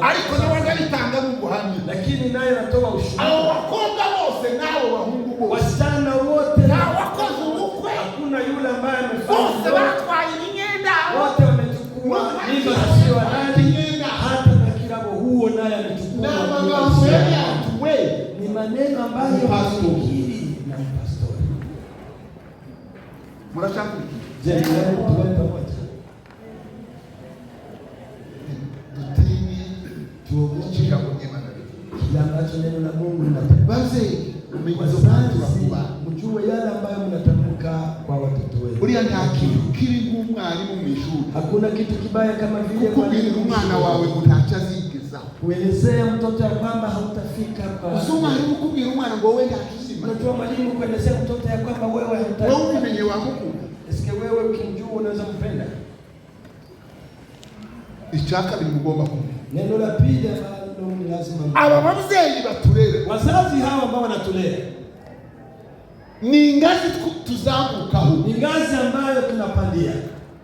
ariko nawe alitanga mu buhamya, lakini naye anatoa ushuhuda. Abo bakobwa bose nabo bahungu bose, wasichana wote na wakoze ubukwe, hakuna yule ambaye bose batwaye imyenda, wote wamechukua mimba sio halali, hata na Kirabo huo naye amechukua. Na magambo yake ni maneno ambayo pastori na pastori. Murashaka je, leo tuwe pamoja? tuogochika kwenye kile ambacho neno la Mungu linataka. Basi umejizopata kuba mjue yale ambayo mnatamka kwa watoto wenu. Uri andaki kiri ngumwarimu mwishuri. Hakuna kitu kibaya kama vile mwalimu umwana wawe utacha zigeza. Kuelezea mtoto ya kwamba hautafika kwa. Usoma mwalimu kubwira umwana ngo wewe ndakizima. Unajua mwalimu kuelezea mtoto ya kwamba wewe hautafika. Wewe umenye wamukunda. Eske wewe ukimjua unaweza kumpenda? Ichaka bilimugomba kumbe. Neno la pili ambalo ni lazima. Aba babyeyi baturere. Wazazi hawa ambao wanatulea. Ni ngazi tuzamukaho. Ni ngazi ambayo tunapandia.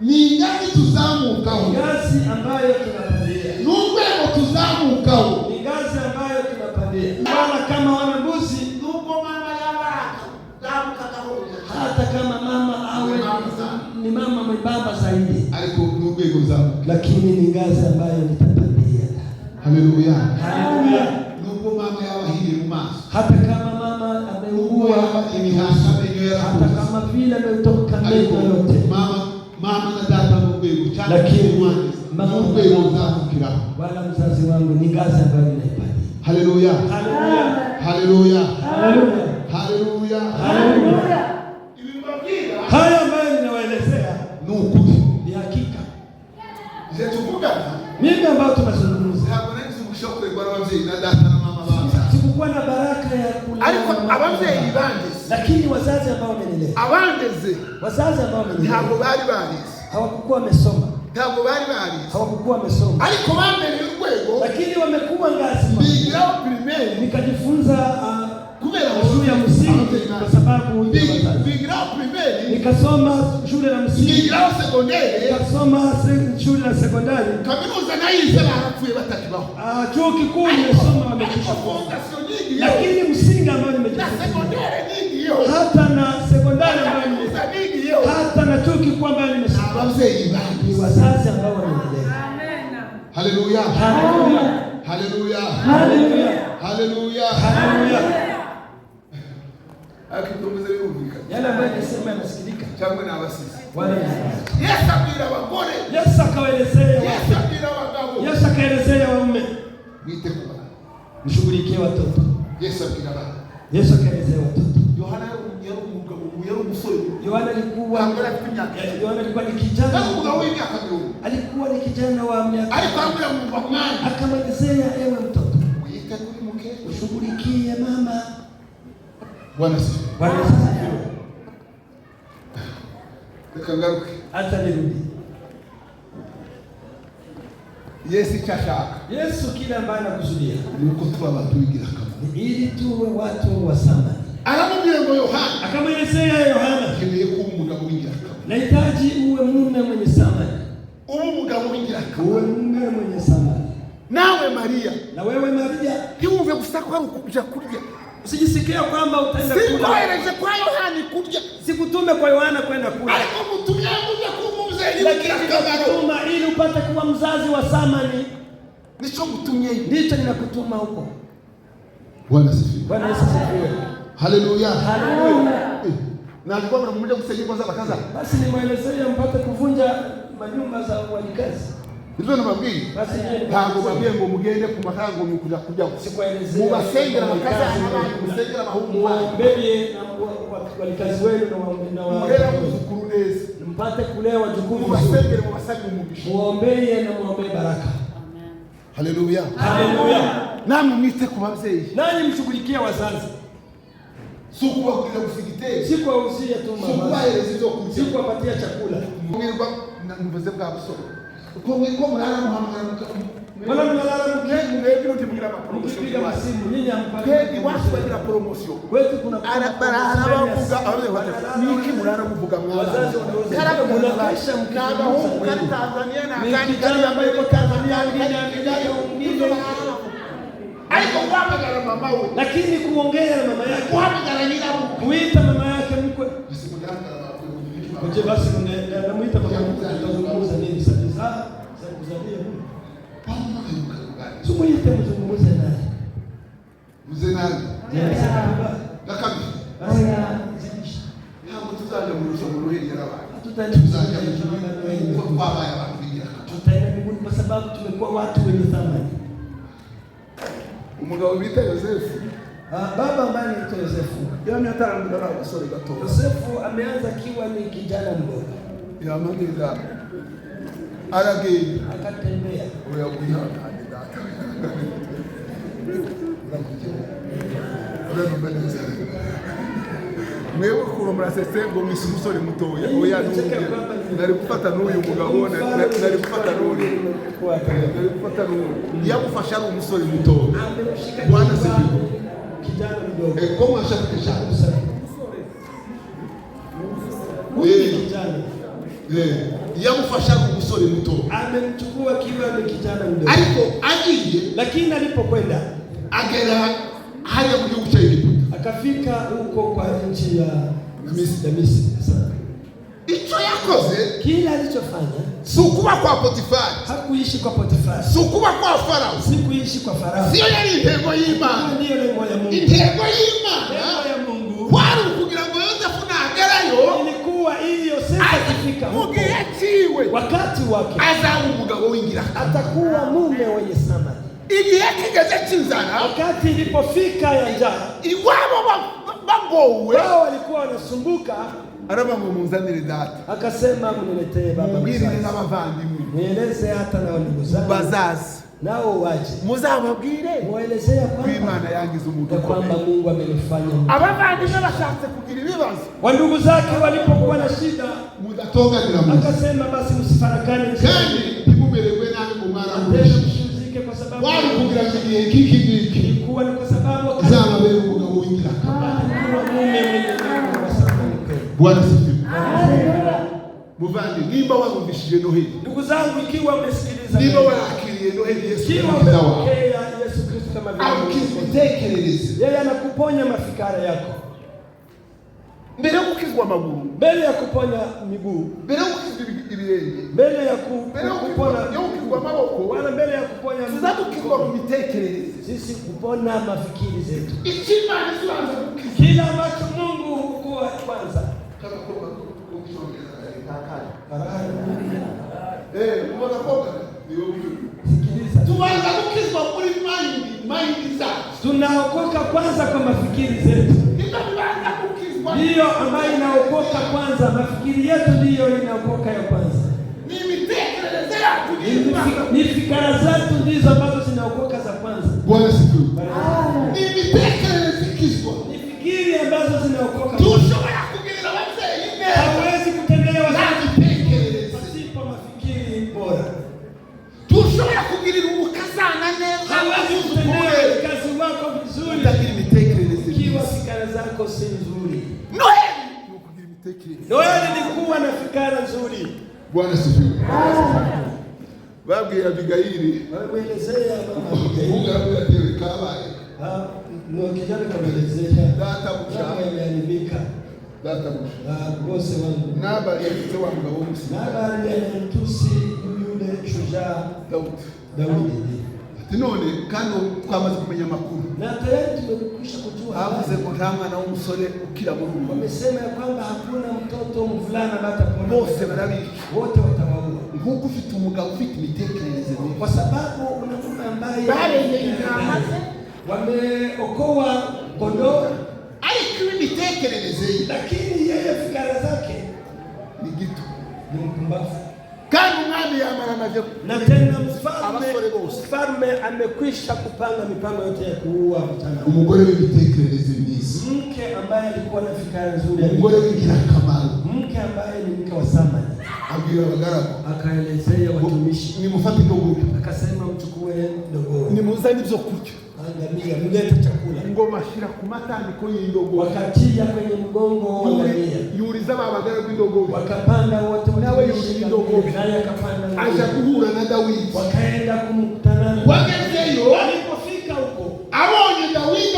Ni ngazi tuzamukaho. Ni ngazi ambayo tunapandia. N'urwego tuzamukaho. Ni ngazi ambayo tunapandia. Wala kama wana mbuzi, nuko mama yabaraka. Zamukakaho. Hata kama mama awe ni mama mwembamba zaidi. Ariko n'urwego zamuka. Lakini ni ngazi ambayo nitapandia. Haleluya. Haleluya. Nuko mama yabahiriye mu maso. Hata kama mama ameugua imihasa menywera. Hata kama vile ametoka meno yote. Mama na dada mwego cyane. Lakini mama mwego zamukira. Wala mzazi wangu ni ngazi ambayo ninaipatia. Haleluya. Haleluya. Haleluya. Haleluya. Haleluya. Haleluya. Haya ambayo ninawaelezea ni ukuri. Ni hakika. Je tuvuga mimi ambao tunazungumza. Hapo nani mshokwe kwa wazee na dada na mama baba. Sikukuwa na baraka ya kulea. Ariko abavyeyi bande. Lakini wazazi ambao wamenilea. Abandeze. Wazazi ambao wamenilea. Ntabwo bari barize. Hawakuwa wamesoma. Ntabwo bari barize. Hawakuwa wamesoma. Ariko bamenye urwego. Lakini wamekuwa ngazi. Bigiraho primaire. Nikajifunza kubera shule ya msingi kwa sababu bigiraho primaire. Nikasoma shule ya msingi. Bigiraho secondaire. Nikasoma shule ya sekondari. Kaminuza nayize barapfuye batakibaho. Chuo kikuu nimesoma wamekisha. Lakini msingi ambao nimejifunza. Na sekondari nyingi hiyo. Hata na sekondari ambayo nimesoma. Hata na chuo kikuu ambayo nimesoma. Wazee bali wazazi ambao wamenilea. Amen. Haleluya. Haleluya. Haleluya. Haleluya. Haleluya. Haleluya. Akitumbuza yumvika. Yale ambayo nisema yanasikilika. Chamwe na abasisi. Wale. Yesu abira abagore. Yesu akawaelezea. Yesu abira abagabo. Yesu akaelezea waume. Mwite kuba. Mshughulikie watoto. Yesu abira baba. Yesu akaelezea watoto. Yohana yari umugabo, yari umusore. Yohana alikuwa ni kijana. Alikuwa ni kijana wa miaka. Akamwelezea ewe mtoto. Ushughulikie mama. Bwana asifiwe. Bwana asifiwe. reka ngaruke. Hata nirudi. Yesu chashaka. Yesu kile ambaye anakusudia ni uko tuba abantu b'ingirakamaro. Ili tuwe watu wa thamani. Aramubwira ngo Yohana, akamwelezea Yohana, keneye kuba umugabo w'ingirakamaro. Nahitaji uwe mume mwenye thamani. Uwe umugabo w'ingirakamaro. Uwe mume mwenye thamani. Nawe Maria, na wewe Maria, ntiwumve gusa ko ari ukuja kurya. Usijisikia kwamba utaenda kula. Sikuohereje kwa Yohana kurya. Sikutume kwa Yohana kwenda kula. Ariko mutumye kuja kumumze w'ingirakamaro. Ili upate kuwa mzazi wa thamani. Nicho mutumye. Ndicho ninakutuma huko. Bwana asifiwe. Bwana Yesu asifiwe. Haleluya. Haleluya. Na alikuwa mnamuja kusaidia kwanza bakaza. Basi nimwelezea mpate kuvunja manyumba za wajikazi. Ndio nababwiye. Basi ntabwo babwiye ngo mugende ku makango mukuja kujya sikuelezea. Mubasengera bakaza n'abandi musengera bahungu babo. Mbele na wajikazi wenu na murera muzukuru neza. Mpate kulewa jukumu. Mubasengere mubasabe umugisha. Muombee na muombee baraka. Haleluya. Haleluya. Namwe mwite ku babyeyi. Nani mshughulikie wazazi. Sikuwakurira gusigiteri. Sikuwauzia tu mama. Sikuwahereza ibyo kurya. Sikuwapatia chakula. Mwirwa mvuze bwa busoro. Uko mwiko murara muhamagara wala mnalala mwebiro ntimugira amapromotion kwa simu nyinyi ampaka kweli watu bagira promotion wetu kuna arabavuga niki murara muvuga mwana karaga munakasha mkaga huko kari Tanzania na gani kari ambayo iko Tanzania ngine aiko kuhamagara mama we lakini kuongea na mama yake kuhamagara nina kuita mama yake mkwe basi namuita mama yake tutazungumza nini sasa za kuzalia huko sumuite mzungumuze naye mzee nani Gakabi ntabwo tuzaje mu rushomo rw'iri y'abantu tutazaje mu kwabaye abantu bigira tutaenda mbinguni kwa sababu tumekuwa watu wenye thamani. Umugabo bita Yosefu baba ambaye anaitwa Yosefu yani atarangura abasore gato. Yosefu ameanza kiwa ni kijana mdogo yamageza aragenda akatembea oya kuyihangana data mwewe kuba murasese ngo mwisi umusore mutoya oya nari gufata n'uyu mugabo nari gufata n'uyu yagufasha ari umusore mutoya Bwana sifiwe kijana mdogo ko mwashakisha kijana yamufasha ari umusore mutoya amemchukua kiwa ni kijana mdogo ariko agiye lakini alipokwenda agera haya mu gihugu cya Egiputa akafika huko kwa nchi ya Misri. Icyo yakoze kila alichofanya si ukuba kwa Potifari, hakuishi kwa Potifari, si ukuba kwa Farao, si kuishi kwa Farao, sio yari intego y'Imana. Ndiyo lengo ya Mungu. Intego y'Imana ya Mungu kwari kugira ngo Yosefu nagerayo ilikuwa ili Yosefu akifika huko yaciwe wakati wake azaba umugabo w'ingirakamaro, atakuwa mume wenye thamani. Igihe kigeze cy'inzara, wakati ilipofika ya njaa, iwabo bagowe, wao walikuwa wanasumbuka, araba ngo munzanire data, akasema mniletee baba mbirire n'abavandimwe, nieleze hata na ndugu zangu bazazi nao waje, muzababwire muelezea kw'Imana yangize umuntu kwamba Mungu amenifanya. Abavandimwe bashatse kugira ibibazo, wa ndugu zake walipokuwa na shida, mudatonganira mu, akasema basi msifarakane kandi ntimumererwe nabi mu mara mshike kwa sababu wali kugira igihe kiki ilikuwa ni kwa sababu zababere umugabo w'ingirakamaro, mume mwenye thamani. Bwana sifiwe. Muvandi nimba wumvishije Noheli, ndugu zangu, ikiwa umesikiliza, nimba wakiriye Noheli Yesu Kristo kama vile akikutekerereza, yeye anakuponya mafikara yako mbere yo gukizwa amaguru, mbele ya kuponya miguu, mbere yo gukizwa ibirenge, mbele ya kupona amaboko, wala mbele ya kuponya tuzadukizwa mu mitekerereze, sisi kupona mafikiri zetu. Ikimana kibanza gukizwa kila ambacho Mungu hukuwa kwanza kama kwa tubanza gukizwa muri mind zacu, tunaokoka kwanza kwa mafikiri zetu, ndiyo ambayo inaokoka kwanza. Mafikiri yetu ndiyo inaokoka ya kwanza, ni fikra zetu ndizo ambazo zinaokoka za kwanza. Bwana sifiwe. Ni mitekerereze ikizwa, ni fikiri ambazo zinaokoka. Tushobora kugira abavyeyi neza, hawezi kutendea wazazi fikara nzuri. Bwana sifiwe. Babwiye Abigaili, Wamwelezea Mungu anakuletea kabaye. Kijana kamwelezea Data mshamba imeharibika. Data mshamba. Bose wangu. Nabali yalitoa mgabo w'umusi. Nabali alimtusi yule shujaa Daudi. None kano twamaze kumenya makuru. Na tayari tumekwisha kujua. Havuze ko nta mwana w'umusore ukira mu rugo. Wamesema ya kwamba hakuna mtoto mvulana atapona. Bose barabiki. Wote watawaua. Nkuko ufite umugabo ufite imitekerereze mibi. Kwa sababu una mtu ambaye wameokoa kondoo, ariko imitekerereze lakini yeye fikra zake ni gito, ni mpumbavu. Kandi umwami yamara navyo, na tena mfalme amekwisha kupanga mipango yote ya kuua mtana. Umugore w'imitekerereze myiza, mke ambaye alikuwa na fikra nzuri, umugore w'ingirakamaro, mke ambaye ni mke wa samani, abwira abagaragu, akaelezea watumishi, nimufate ndogobe, akasema mchukue ndogobe, nimuzane ibyo kurya, angamia, mlete chakula, ngo bashira ku matandiko y'indogobe, wakatia kwenye mgongo wa ngamia, yuriza abagaragu indogobe, wakapanda wote, nawe yuriza indogobe, naye akapanda, aje kuhura na Dawidi, wakaenda kumkutana. Wagezeyo, walipofika huko, abonye Dawidi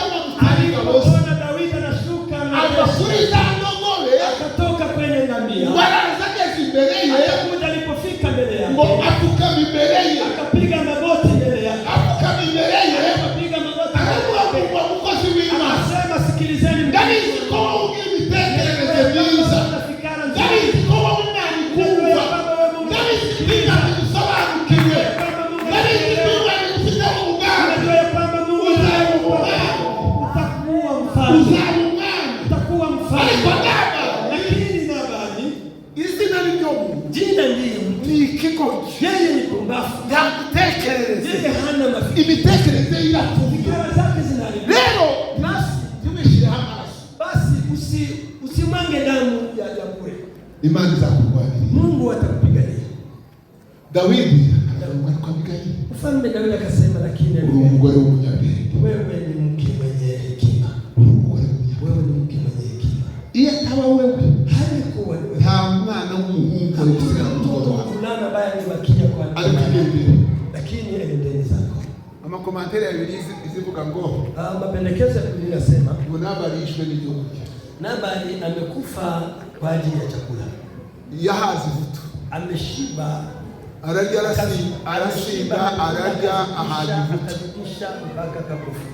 alipoona Dawidi anashuka na akafuriza ndogobe, akatoka kwenye ngamia, barazake imbere ye, Daudi alipofika mbele yake, ngo apukama imbere ye, akapiga magoti mbele yake, apukama imbere ye, akapiga magoti, akakuwa mukozi w'Imana, akasema sikilizeni, ndabizi ko ugira imitekerereze myiza, ndabizi ko umwana kumva, ndabizi ko Imana igusobanukiwe, ndabizi ko Imana igufite umugambi, utakuwa mfalme. Lakini Nabali, izina ni ryo muntu, jina ndiye ni ikigo, yeye ni pumbafu, yagutekerereze, yeye hana mafikira, imitekerereze iratuvuga, fikra zake zinaharibiwa. rero basi tumeshire amaraso, basi usimwange damu ya bure. Imana izakurwanirira, Mungu atakupigania. Dawidi akaruka kwa Abigaili, Mfalme Daudi akasema, lakini uri umugore w'umunyabwenge, wewe ni mke mwenye hekima, uri umugore w'umunyabwenge, wewe ni mke mwenye hekima. iyo ataba wewe Halikuwa ni wewe, nta mwana w'umuhungu ari gusigara mu rugo rwawe, fulana ambaye alibakia kwa ari kugendera. lakini endeni zako. Amakomantere abiri izivuga ngo Mapendekezo ya Biblia inasema ngo Nabali yishwe n'ibyo kurya, Nabali amekufa kwa ajili ya chakula, yahaze ivutu, ameshiba, ararya arasinda, ararya ahaza ivutu, akazidisha mpaka akakufa.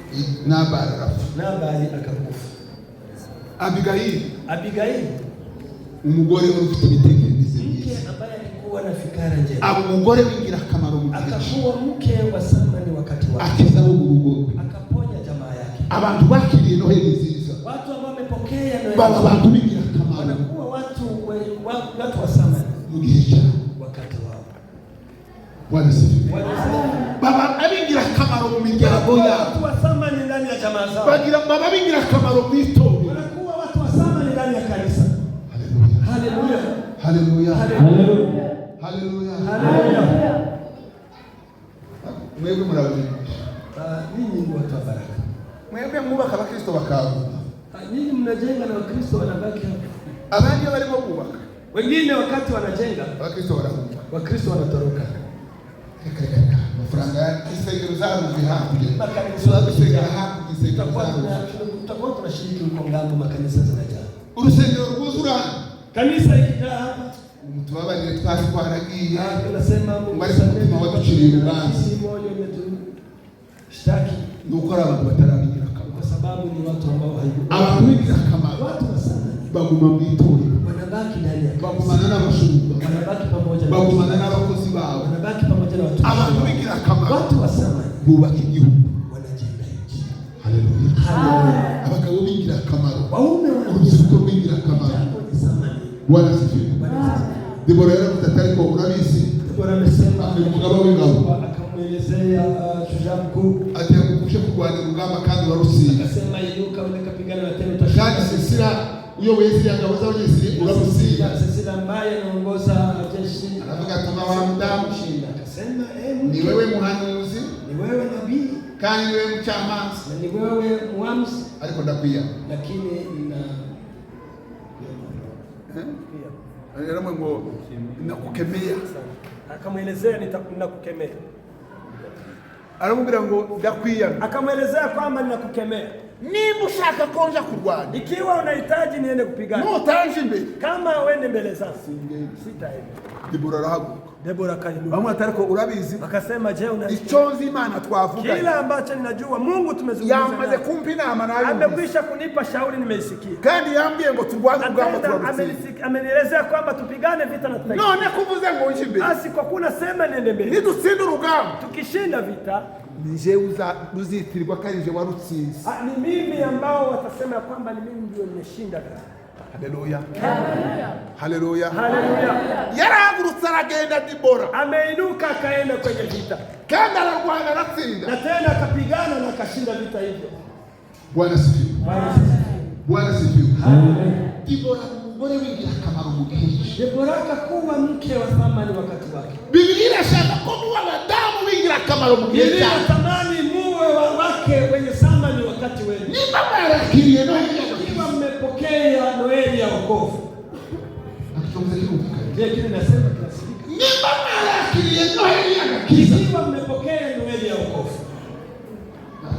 Nabali arapfa. Nabali akakufa. Abigaili, umugore ufite imitekerereze mke myiza, ambaye alikuwa na fikra njema, aba umugore w'ingirakamaro mu gihe, akakuwa mke wa samani wakati wake, akiza abo mu rugo, akaponya jamaa yake. abantu bakiriye Noheli nziza Watu ambao wamepokea Noheli baba abantu b'ingirakamaro wanakuwa watu wa samani mu gihe cyabo, wakati wao. Bwana sifiwe. Wanasema Baba ab'ingirakamaro mu miryango yabo, watu wa samani ndani ya jamaa zao, baba b'ingirakamaro mu itorero. wanakuwa watu wa samani ndani ya kanisa. Haleluya, Haleluya, haleluya, haleluya, haleluya. Mwebwe murabe, Ninyi ni watu wa baraka. mwebwe mwubaka abakristo bakaguka, Ninyi mnajenga na Wakristo wanabaki hapo. abandi barimo kubaka, Wengine wakati wanajenga, abakristo barahunga, Wakristo wanatoroka. amafaranga y'isengero zaruzi hakurya, Makanisa dusengera hakurya isengero zaruzi, tutakuwa tunashiriki huko ngambo, makanisa zinajaa. urusengero rwuzura, Kanisa ikijaa hapa, tubabarire twari twaragiye, tunasema bari ku mutima waduciriye urubanza, moyo umetushtaki, ni uko ari abantu batarabingirakamaro. kwa sababu ni watu ambao Abantu b'ingirakamaro watu wa samani baguma mu itorero, wanabaki ndani ya kanisa, bagumana n'abashumba, wanabaki pamoja na bagumana n'abakozi babo. wanabaki pamoja na watu. Abantu b'ingirakamaro Watu wa samani bubaka igihugu. wanajenga nchi. Haleluya. Haleluya. Abagabo b'ingirakamaro, Waume urubyiruko rw'ingirakamaro. wa samani. Bwana sifiwe. Debora yaravuze atari ko urabizi, Bwana amesema, umugabo w'ingabo akamwelezea shujaa mkuu, ati yakugushe kurwanira urugamba kandi warutsinda, akasema inuka uende kapigana na tena kandi utashinda. Sisira uyoboye ziriya ngabo z'abanyesiri urabutsinda. Sisira ambaye anaongoza jeshi Aravuga ati wa mudamu, kushinda, akasema ni wewe muhanuzi ni wewe nabii kandi ni wewe mucamanza, na ni wewe muamuzi, ariko ndakwiya, lakini Anasema ngo nakukemea. Akamwelezea ninakukemea. Aramubwira ngo ndakwiyana. Akamwelezea kwamba ninakukemea. Niba ushaka konja kurwana, ikiwa unahitaji niende kupigana, nutanje imbere, kama uende mbele zangu sitaenda. Debora arahaguruka. Debora akainuka. Bamwe atariko urabizi, akasema je, iconzi Imana twavuga, kila ambacho ninajua Mungu tumezungumza, yamaze kumpa inama nayo, amekwisha kunipa shauri nimeisikia, kandi yambwiye ngo turwane urugamba turabutsinda. Amenielezea kwamba tupigane vita na tutaishi. None kuvuze ngo nje imbere, basi kwa kuna sema niende mbele, nidutsinda urugamba, tukishinda vita nije uzitirirwa karije warutsinze. Ni mimi ambao watasema kwamba ni mimi ndio nimeshinda. Haleluya. Haleluya. Haleluya. Yarahagurutse aragenda Debora. Ameinuka akaenda kwenye vita. Kandi ararwana aratsinda. Na tena akapigana na akashinda vita hivyo. Bwana sifiwe. Bwana sifiwe. Haleluya. Debora umugore w'ingira akamaro mu gihe. Debora akakuwa mke wa thamani wakati wake. Biblia inasema ko abadamu w'ingira akamaro mu gihe. Biblia inatamani muwe wake wenye thamani wakati wenu. Ni baba yarakiriye Noeli. Ikiwa mmepokea Noeli ya wokovu. Akitomza kiruka. Je, kile nasema kinasikika? Ni baba yarakiriye Noeli agakiza. Ikiwa mmepokea Noeli ya wokovu.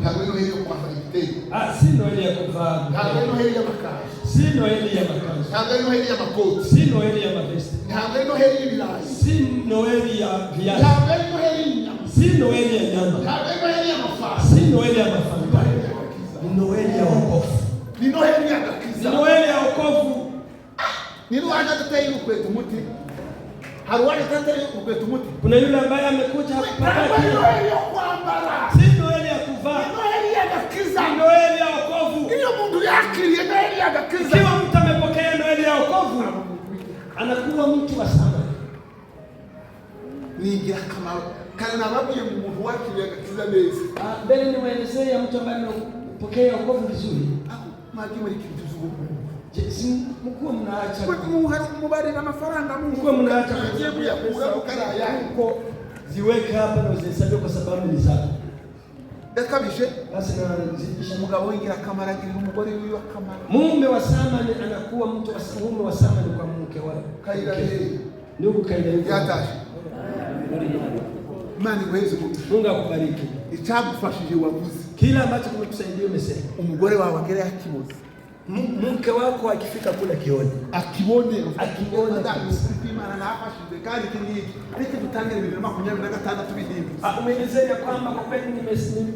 Ntabwo Noeli yo kwambara igitenge. Si Noeli ya kuvaa. Ntabwo Noeli ya makazi. Si Noeli ya makazi. Ntabwo Noeli ya makoti. Si Noeli ya mavesti. Ntabwo Noeli y'ibirayi. Si Noeli ya viazi. Ntabwo Noeli y'inyama. Si Noeli ya nyama. Ntabwo Noeli ya mafuta. Si Noeli ya mafuta. Ni Noeli ya wokovu. Ni Noeli ya gakiza. Ni Noeli ya wokovu. Ni ruwaje tuteye ukwetu muti. Haruwaje tuteye ukwetu muti. Kuna yule ambaye amekuja hapa Noeli ya kwambara. Si Noeli ya kuvaa. Ni Noeli ya gakiza. Ni Noeli ya wokovu. Iyo mundu yakiriye Noeli ya gakiza. Ikiwa mtu amepokea Noeli ya wokovu, anakuwa mtu wa thamani. Ni ingirakamaro. Kana nababwiye mu muntu wakiriye gakiza neza. Mbele ni waelezea mtu ambaye amepokea wokovu vizuri. Magi muri kitu zubu. Mkuwa mnaacha. Mubari na mafaranga Mungu. Mkuwa mnaacha kujebu ya kurabukaraya. Huko ziweke hapa na uzihesabie kwa sababu ni zako. Yakabishe. Basi na zidisha mugabo w'ingirakamaro agirira umugore wiwe akamaro. Mume wa thamani anakuwa mtu wa mume wa thamani kwa mke wake. Kaira yeye. Ndugu kaira yeye. Yataje. Mani wezi Mungu akubariki. Icyagufashije wavuze. Kila ambacho kimekusaidia umesema. Umugore wawe agere yakiboze. Mke wako akifika kule kione. Akibone Imana nafashije kandi kingi. Ariko dutangira 2026 bihimbi. Umeelezea kwamba kwa kweli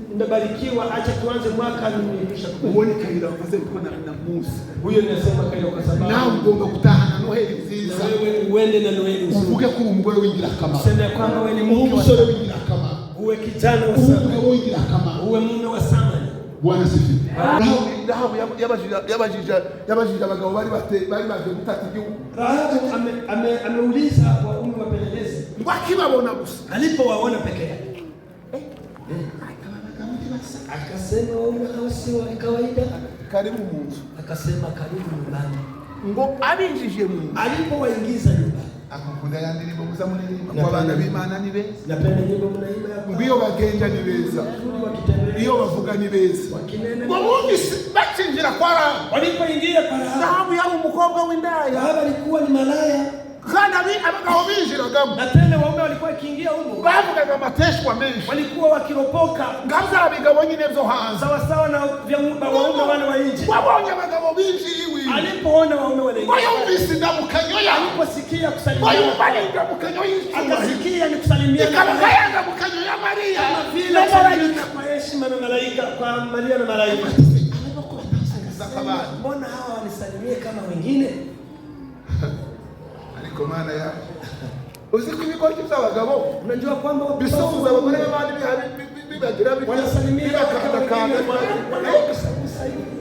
nimebarikiwa, acha tuanze mwaka nimekwisha. Uone kaira wavuze uko na Musa. Huyo ninasema kaira kwa sababu. Na ugomba kutahana Noeli nziza. Wewe uende na Noeli nzuri. Uvuge ko umugore w'ingirakamaro. Sema kwamba wewe ni Mungu umusore w'ingirakamaro. Uwe kijana wa thamani. Uwe w'ingirakamaro. Uwe mume wa thamani. Bwana sifiwe. Rahabu yabajije abagabo bari baje gutata igihugu. Rahabu ameuliza waume wapelelezi. Wakibabona gusa. Alipowaona peke yake. Akasema waume hao si wa kawaida. Karibu munzu. Akasema karibu nyumbani. Ngo abinjije munzu. Alipowaingiza nyumbani. Akakunda yandi nibo muza munini kwa bana b'Imana ni beza. Napenda nyimbo mnaimba hapo. Ngiyo bagenda ni beza. Iyo bavuga ni beza. Ngo bundi bacinjira kwa Rahabu. Walipoingia kwa Rahabu. Rahabu yari umukobwa w'indaya. Rahabu alikuwa ni malaya. Kana abagabo binjiragamo. Na tena waume walikuwa kiingia huko. Bavugaga amateshwa menshi. Walikuwa wakiropoka. Ngaza abigabo nyine byo hanze. Sawa sawa na waume wale wa nje. Wabonye abagabo binjiriwe. Alipoona waume wale nje. Wayumvise ndamukanyo ya. Aliposikia kusalimia. Wayumvise ndamukanyo y'Yesu. Akasikia ni kusalimia. Ikabaya ndamukanyo ya Maria. Vile malaika kwa heshima na malaika kwa Maria na malaika. Mbona hawa wanisalimie kama wengine? Ariko mana ya. Uziko ibikoresho by'abagabo. Unajua kwamba bisoza abagore b'abandi bibagira wanasalimia bakanda.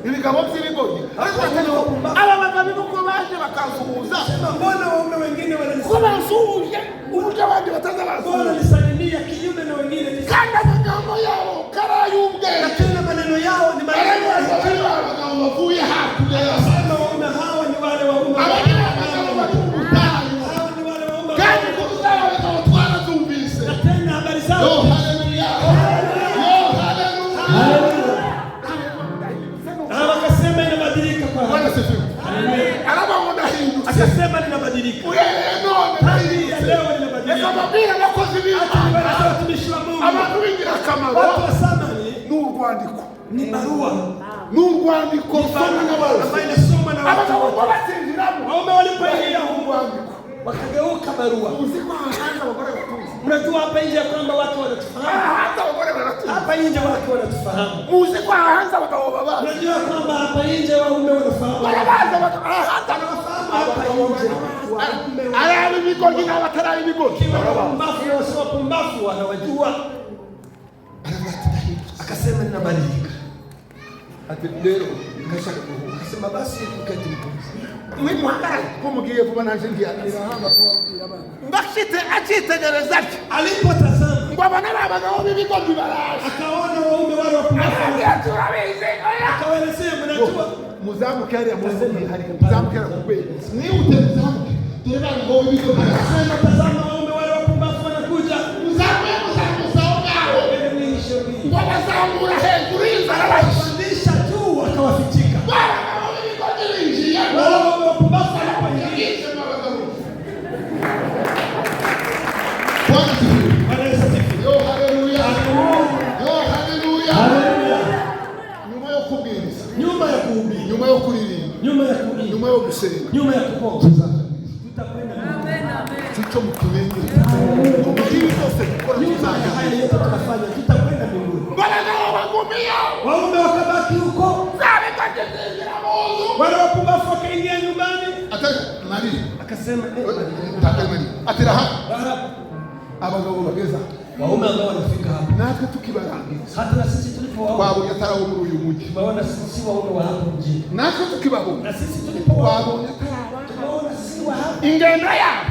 Ibigabo by'ibigori. Aba bagabo uko baje bakazuhuza. Mbona waume wengine wananisuhuje? Uburyo abandi bataza bazo. Wananisalimia kinyume na wengine. Kanda magambo yao karayumbe. Na tena maneno yao ni maneno ya abagabo bavuye hakurya. Sema waume hawa ni wale waume. Oh, haleluya. Oh, haleluya. Akasema inabadilika kwa Bwana sifiwe. Anabaona hindu. Akasema linabadilika. babwira abakozi b'Imana watumishi wa Mungu, abantu b'ingirakamaro, watu wa samani, n'urwandiko, ni barua, n'urwandiko ambayo inasomwa na watu. abagabo babatsindiramo, waume walipoingia huko wakageuka barua. uziko hanga abagore batuzi, Mnajua hapa nje kwamba watu wanatufahamu, hata abagore baratuzi, hapa nje watu wanatufahamu. uziko hanga abagabo baba, Mnajua kwamba hapa nje waume wanafahamu, barabaza hata wanafahamu hapa nje waume arabi bigoryi n'abatarabi bigoryi, wapumbavu na wasio wapumbavu wanawajua. Akasema ninabadilika. ati lero ngashaka kuvuga, Akasema basi ukati mpunzi. mwe mwakara kumugiye vuba nanje ngiyanira mbashite akitegereza ati Alipotazama ngo abana b'abagabo b'ibigoryi baraje, akaona waume wale wapumbavu, turabizi akawaelezea mnajua muzamuke hariya muzi hari muzamuke kubera ni utamuzamuke dore b'abagabo b'ibigoryi akasema tazama waume wale wapumbavu wanakuja, muzamuke muzamuzaho ngo wabazamura hejuru y'inzara akawapandisha juu akawafichika. abagabo b'ibigoryi binjiye Wale waume wapumbavu wanapoingia, Bwana Yesu asifiwe. yo haleluya, yo haleluya. Haleluya. Nyuma yo kubwiriza, Nyuma ya kuhubiri, nyuma yo kuririmba, nyuma ya kuhubiri, nyuma yo gusenga, nyuma ya kuomba, tutakwenda tuco mu kirenge, nyuma y'ibi byose dukora nyuma ya haya yote tunafanya, tutakwenda mbinguni. abagabo bagumiye Waume wakabaki huko, zabigoryi zinjira mu nzu, wale wapumbavu wakaingia nyumbani. atari mari Akasema tatari mari atira ha Rahabu, abagabo bageza waume ambao wanafika hapa, natwe tukibarangiza hata na sisi tulipowaona twabonye atarawo muri uyu mujyi, tumeona si waume wa hapo mjini, natwe tukibabona na sisi tulipowaona twabonye ataraba tumeona si wa hapa. ingendo yabo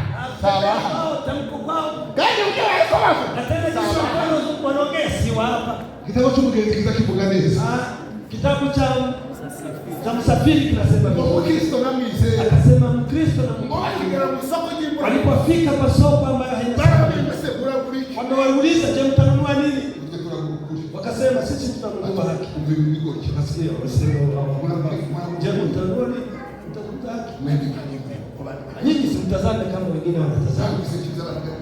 sabaha Hao tamko kwao, kandi ujye bariko bavuga na tena jinsi wanaongea si wa hapa. igitabo cy'umugenzi kiza kivuga neza Kitabu cha Msafiri kinasema ngo Kristo namwizeye akasema Mkristo na ngo akigera mu isoko ry'imvura walipofika kwa soko ambayo haina barabimba se uraguriki wamewauliza, je, mtanunua nini? uje kuragurukuri Wakasema sisi tunanunua haki. umve ibigori Nasikia wasema je, mtanunua nini? Mtanunua haki. mwende kanyimwe Nyinyi simtazame kama wengine wanatazama,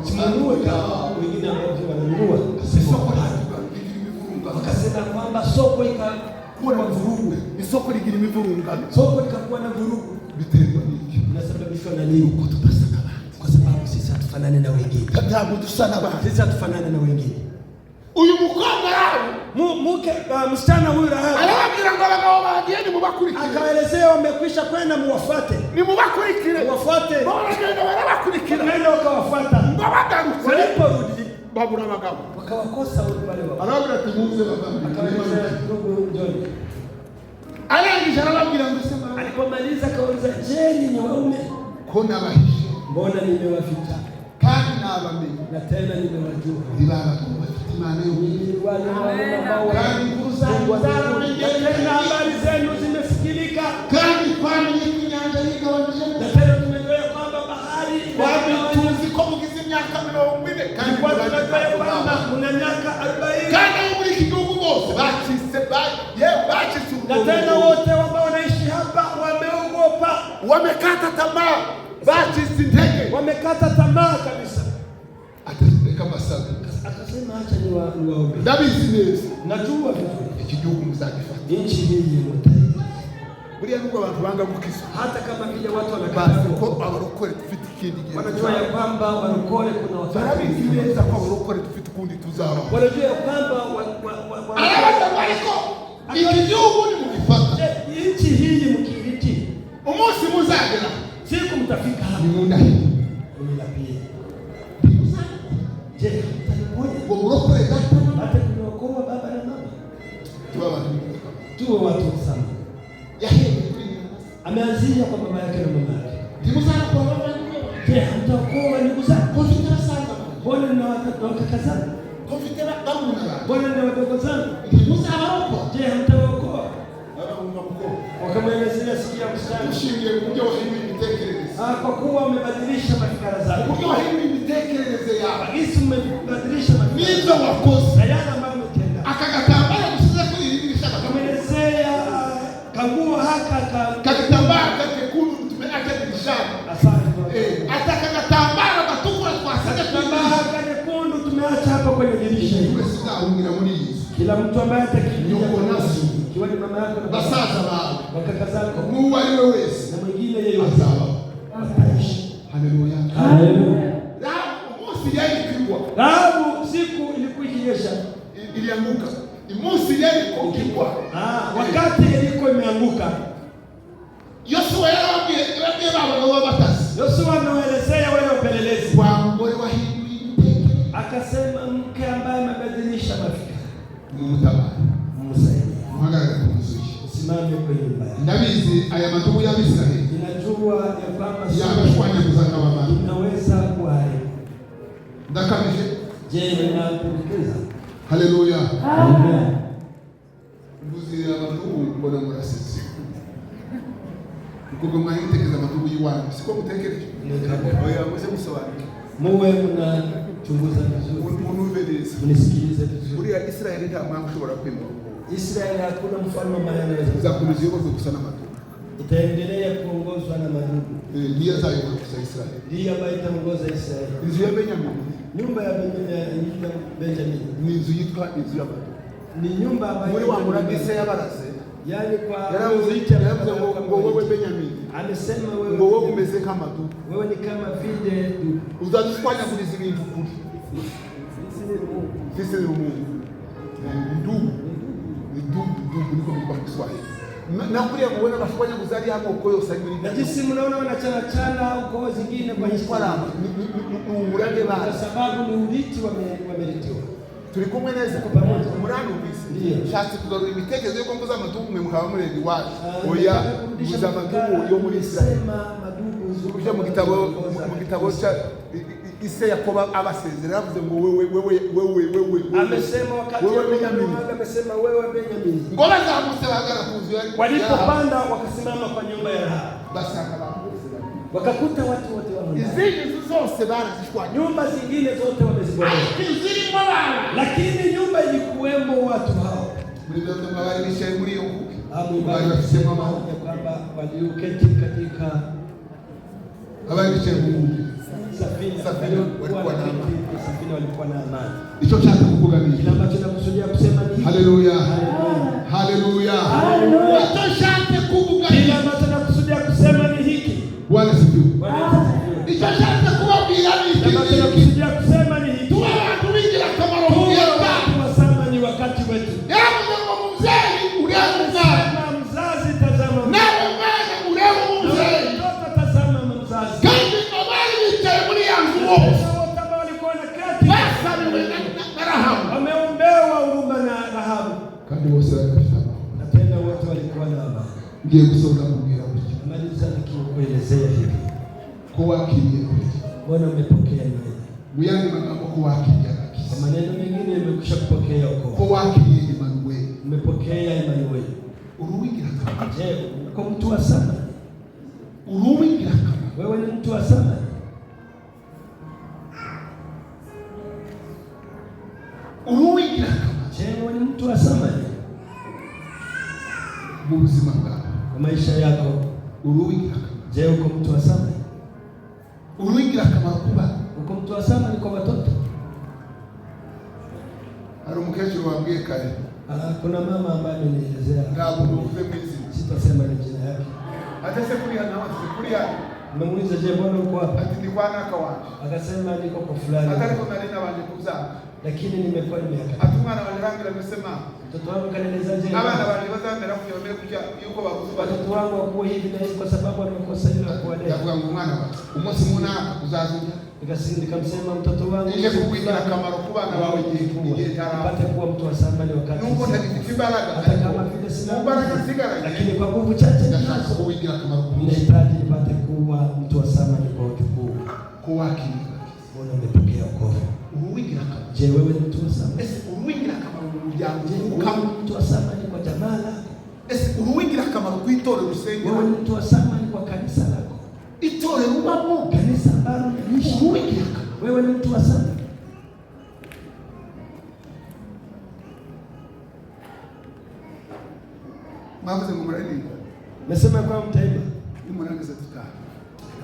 simnunue kama wengine ambao wananunua. Wakasema kwamba soko ikakuwa na vurugu, isoko rigira imivurungano soko likakuwa na vurugu. biterwa n'iki Inasababishwa na nini? Uko tutasa n'abandi, kwa sababu sisi hatufanane na wengine, ntabwo dusa n'abandi. sisi hatufanane na wengine. uyu mukobwa rawe Msichana huyu Rahabu arababwira ngo abagabo bagiye nimubakurikire, akaelezea wamekwisha kwenda, muwafuate, nimubakurikire, muwafuate. baragenda barabakurikira, Wakaenda wakawafuata, ngo bagarutse waliporudi babura abagabo, wakawakosa wale wao. arababwira ati muze bavandimwe, Akaelezea ndugu John, arangije arababwira ngo ese mara alipomaliza akauliza, je, ni waume? ko nabahishe Mbona nimewaficha kandi nabamenye na tena nimewajua? ntibabagabo bafite imana yo Ni wale ambao kandi inkuru zanyu na tena habari zenu zimesikilika, kandi twamenye ko inyanja yigabanijemo, na tena tumezoea kwamba bahari tuzi ko mugize imyaka 40 kandi kwa tunazoea kwamba kuna miaka 40, kandi abo muri iki gihugu bose bacitse bacitse na tena wote ambao wanaishi hapa wameogopa, wamekata tamaa, bacitse intege, wamekata tamaa kabisa. atareka masabe. Akasema acha niwaombe, Ndabizi neza najua vizuri iki gihugu muzagifata, nchi hii mtairi, buriya nubwo abantu banga gukizwa hata kama vile watu bazi wanakataa, ko abarokore dufite ikindi gihe, wanajua ya kwamba warokole kuna wakati, barabizi neza ko abarokore dufite ukundi tuzaba, wanajua ya kwamba arabaza ariko iki gihugu nimugifata, nchi hii mkihiti, umunsi muzagera siku mtafika hapa nimundahira unilapie. Je, mtaniponya? ngo murokore gato Hata kuniokoa baba na mama, tuwe watu sana. yaheye kuri nyina, Ameanzia kwa baba yake na mama yake. ntimuzakora baba Je, hamtaokoa ndugu zako? ko mfite basaza Mbona na wakaka zangu? ko mfite barumuna banjye, Mbona na wadogo zangu? ntimuzabarokora. Je, hamtaokoa? Barumuna mukobwa Wakamwelezea, sikia msichana, ushingiye ku buryo wahinduye imitekerereze, kwa kuwa umebadilisha mafikara zako, uburyo wahinduye imitekerereze yawe jinsi umebadilisha mafikara n'ibyo wakoze, na yale ambayo umetenda. aka gatambaro gusize kuri iri dirisha Akamwelezea kanguo haka kagatambaro kekundu tumeacha dirishani, asante ata kagatambaro gatukura twasize kuri iri dirisha maisha hii. Kila mtu ambaye atakimbia kiwa ni mama yako na basaza wao wakaka zako Mungu aliwezi na mwingine yeyote ataishi. Haleluya. Haleluya. Rahabu siku ilikuwa ikinyesha ilianguka. Imusi yeye kokikwa. Wakati ilikuwa imeanguka. Yoshua anaelezea wale wapelelezi kwa mbole wa Hindi. Akasema mke ambaye amebadilisha mafikira. Msaidie. Usimame kwenye nyumba yako. Ndabizi aya matubu ya Israeli. Ninajua ya kwamba yamefanya kuzaka baba. Unaweza kuharibu. Ndakamije. Je, ninapendekeza? Haleluya. Amen. Mbuzi ya matubu mbona murasisi. Kuko mwayitekeza matubu yiwanyu. Siko mutekereje. Oya mwese musawani. Muwe mnachunguza vizuri. Munuveleze. Mnisikilize vizuri. Uri Israeli nta mwangu ushobora kwima. Israeli hakuna mfalme ambaye anaweza kuzakuliziwa kusana matubu. Itaendelea kuongozwa na madudu. Ndiye ataiongoza Israeli. Ndiye ambaye itaongoza Israeli. Nzi ya Benjamin. Nyumba ya Benjamin. Ni nzu yitwa inzu ya madudu. Ni nyumba ambayo muri wa muragise yabarase. Yani kwa yaravuze ngo wewe Benjamin. Amesema wewe ngo wewe umeze kama dudu. Wewe ni kama vile dudu. Uzazifanya kulizi bintu kuri. Sisi ni Mungu. Ndugu. Ndugu niko kwa Kiswahili. Na kulia muone bafanya kuzali hapo koyo sagiri. Na jinsi mnaona wanachana chana huko zingine kwa Hispania. Umurage bana. Kwa sababu ni urithi wameritiwa. Tulikumwe neza kwa pamoja. Umurage ubisi. Ndio. Shati kugarura imitekerezo yo kumbuza amadugu mwe mukaba murezi wacu. Oya buza amadugu yo muri Israel. Sema madugu zuje mu gitabo cha Ise Yakobo abasezera yavuze ngo wewe. Amesema wakati wewe Benjamin. Amesema wewe Benjamin. Ngola za Musa bagara kuzuya. Walipopanda wakasimama kwa nyumba ya Rahabu. Basi akabakuza. Wakakuta watu wote wanaona. Hizi zote bana zishwa. Nyumba zingine zote wamezibomoa. Lakini nyumba ilikuwemo watu hao. Mlivyo mabadilisha muri huko. Bali wakisema kwamba walioketi katika habari cha Mungu. Safina walikuwa na amani. Hicho cha kukuga nini? Kila ambacho nakusudia kusema ni haleluya. Haleluya. Haleluya. Hicho cha kukuga nini? Kila ambacho nakusudia kusema ni hiki. Bwana sifiwe. Hicho cha kukuga nini? Kila ambacho nakusudia kusema ni hiki. Tuwa watu wingi na kama roho yako. Tunasema ni wakati wetu. Hebu mzee ulianza mzazi tazama. Na mwana ulianza mzee. Mtoto tazama mzazi. Wameombewa huruma na Rahabu. Kandi wose wakafanya. Na tena wote walikuwa na amani. Ngiye kusonga kugira kuti. Maliza nikikuelezea hivi. Kwa wakili. Bwana umepokea nini? Muyandi magambo kwa wakili yake. Kwa maneno mengine umekwisha kupokea huko. Kwa wakili Emmanuel. Umepokea Emmanuel. Uruwingira kama. Je, uko mtu wa sana? Uruwingira kama. Wewe ni mtu wa sana? Uruwingira kama. Je, wewe ni mtu wa samani? Buzima bwako. Kwa maisha yako. Uruwingira kama. Je, uko mtu wa samani? Uruwingira kama kuba. Uko mtu wa samani kwa watoto? Hari umukecuru wambwiye kare. Kuna mama ambaye amenielezea. Ngabo nduvuze mwizi. Sitasema ni jina yake. Hata sikulia na watu sikulia. Nimemuuliza je, mbona uko hapa? Ati ni bwana kawaje. Akasema niko kwa fulani. Hata niko na nina wale kuzaa. Lakini nimekuwa miaka. Atumana wale rangi amesema mtoto wangu kanieleza je. Abana wale bazamera kuyomera kuja yuko bakuzuba. Watoto wangu wako hivi na hivi kwa sababu amekosa ile kuwalea. Yavuga ngo mwana wa umunsi muna uzazuja. Nikamsema mtoto wangu ile kukuingira kamaro kubana wawe igihe tarapate kuwa mtu wa samani wakati. Nuko ndikibaraga hata kama vile sina baraka sigara. Lakini kwa nguvu chache nataka kuingira kamaro. Ninahitaji nipate kuwa mtu wa samani kwa utukufu. Kwa akili. Bwana umepokea wokovu. Uruwingira kama. Je, wewe ni mtu wa samani? Uruwingira kama umujyango kama mtu wa samani kwa jamaa lako. Uruwingira kama kuitore rusenge. Wewe ni mtu wa samani kwa kanisa lako. Itore ubamo kanisa ambalo unaishi. Uruwingira kama. Wewe ni mtu wa samani. Mavuze ngumurani. Nasema kwa mtaiba. Ni mwanangu za tukana.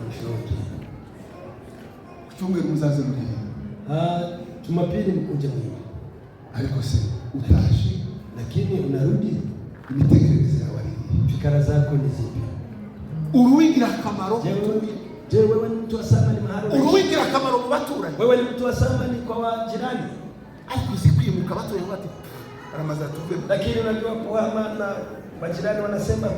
Mshoto. Kuchunga mzazi mwenyewe. Jumapili mkuje mwingi. ariko se utashi, lakini unarudi, imitekerereze yawe ari fikra zako ni zipi? Uruwigira akamaro. Je, wewe ni mtu wa thamani mahali? Uruwigira akamaro mu baturanyi? Wewe ni mtu wa thamani kwa wajirani? Ariko uzikwimuka baturanyi bati aramaza tuve. Lakini unajua kuhama na majirani wanasema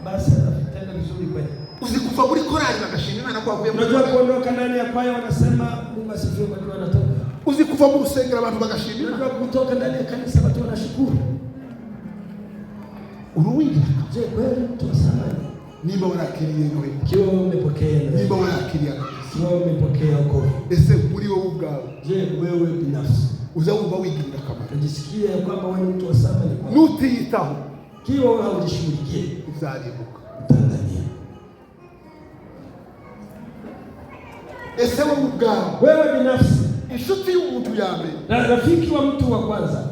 basi tenda vizuri kweli. Uzikufa muri korali bagashimira na kwa vuye. Unajua kuondoka ndani ya kwaya wanasema Mungu asifiwe kwa nini wanatoka. Uzikufa mu rusengero abantu bagashimira. Unajua kutoka ndani ya kanisa watu wanashukuru. Uruwigira. Je, wewe ni mtu wa thamani? Niba warakiriye nawe. Kiwa umepokea nawe. Niba warakiriye. Kiwa umepokea wokovu. Ese muri wowe ubwawe. Je, wewe binafsi uzawumva wigirira akamaro? Unajisikia kwamba wewe ni mtu wa thamani kwa nutiyitaho? Kiwa wewe haujishughulikie uzaribuka. Tanzania. Ese wowe ubwawe. Wewe binafsi. Inshuti y'umuntu ya mbere. Na rafiki wa mtu wa kwanza